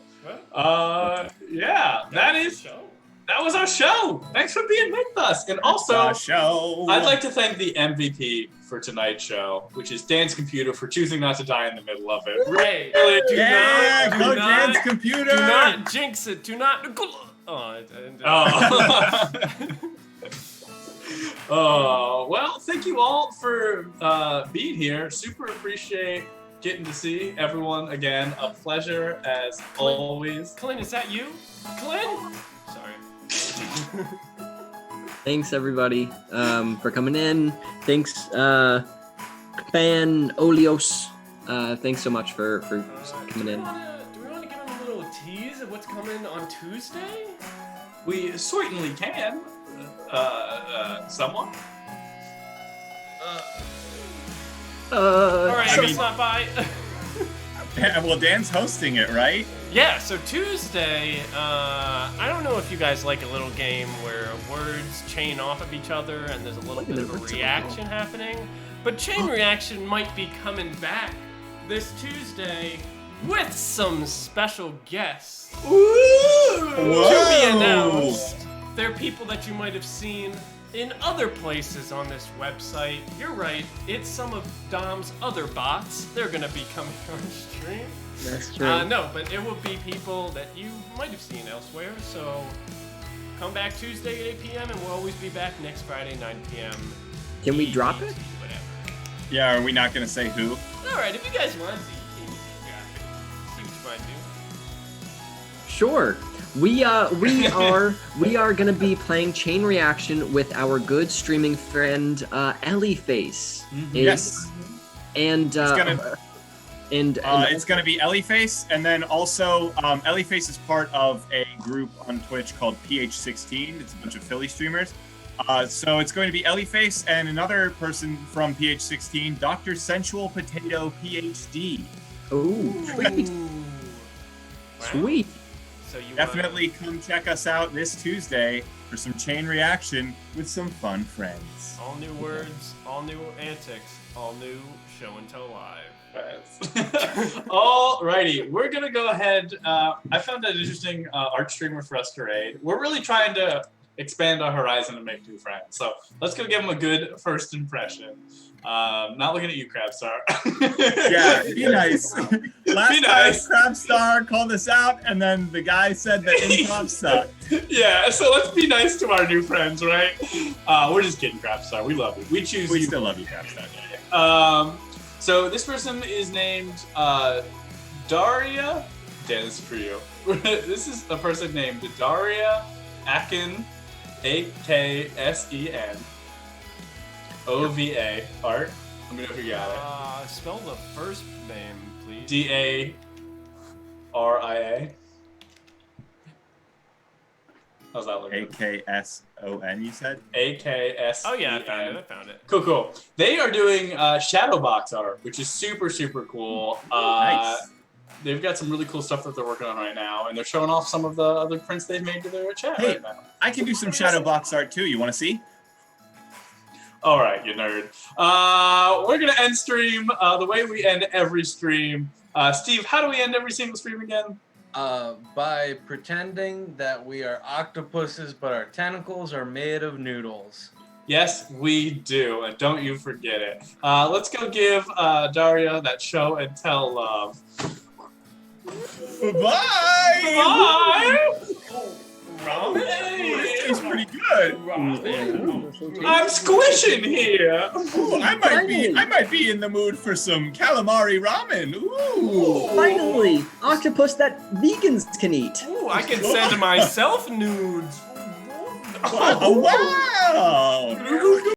Well, Yeah, that was our show. Thanks for being with us. And also, The show. I'd like to thank the MVP for tonight's show, which is Dan's computer, for choosing not to die in the middle of it. Hey, Really, Yeah, do go not- Dan's computer. do not jinx it. Do not. Oh, Oh, well, thank you all for being here. Super appreciate getting to see everyone again. A pleasure as always. Clint, is that you? Clint? Sorry. Thanks everybody for coming in. Thanks Fan Olios. Thanks so much for coming in. Do we want to give him a little tease of what's coming on Tuesday? We certainly can. Someone? All right, I so mean- stop by. Yeah, well, Dan's hosting it, right? Yeah, so Tuesday, I don't know if you guys like a little game where words chain off of each other and there's a little bit of a reaction happening, but chain reaction might be coming back this Tuesday with some special guests. To be announced. They're people that you might have seen in other places on this website. You're right, it's some of Dom's other bots. They're gonna be coming on stream. That's true. No, but it will be people that you might have seen elsewhere. So come back Tuesday at 8 p.m. and we'll always be back next Friday 9 p.m. Can we drop it? Whatever. Yeah, are we not going to say who? All right, if you guys want to, you can drop it. See what you want to do. Sure. We are gonna be playing Chain Reaction with our good streaming friend Ellie Face. Yes. And gonna- and It's going to be Ellieface, and then also Ellieface is part of a group on Twitch called PH16. It's a bunch of Philly streamers. So it's going to be Ellieface and another person from PH16, Dr. Sensual Potato PhD. oh, sweet, Ooh. Wow. sweet. So you Definitely come check us out this Tuesday for some chain reaction with some fun friends. all new words, all new antics, all new show and tell live. Alrighty, we're gonna go ahead. I found that interesting art streamer for us to raid. We're really trying to expand our horizon and make new friends. So let's go give them a good first impression. Not looking at you, Crabstar. Yeah, be nice. Last Be nice. time Crabstar called us out, and then the guy said that improv sucked. Yeah, so let's be nice to our new friends, right? We're just kidding, Crabstar. We love you. We choose We you. still love you, Crabstar. So this person is named Daria. Dan, this is for you. This is a person named Daria Aken, Aksen OVA art. Let me know if you got Spell the first name, please. it. Daria. How's that looking? AKSON, you said? AKS. Oh yeah, I found it. Cool. They are doing Shadowbox art, which is super cool. Nice. They've got some really cool stuff that they're working on right now, and they're showing off some of the other prints they've made to their chat Hey. right now. I can do some shadow box art too. You want to see? All right, you nerd. We're gonna end stream the way we end every stream. Steve, how do we end every single stream again? By pretending that we are octopuses, but our tentacles are made of noodles. Yes, we do, and don't you forget it. Let's go give Daria that show and tell love. Bye! Bye! Wrong. This tastes pretty good. good. I'm squishing here. Ooh, I might be in the mood for some calamari ramen. Ooh. Finally, octopus that vegans can eat. Ooh, I can send myself nudes. Wow.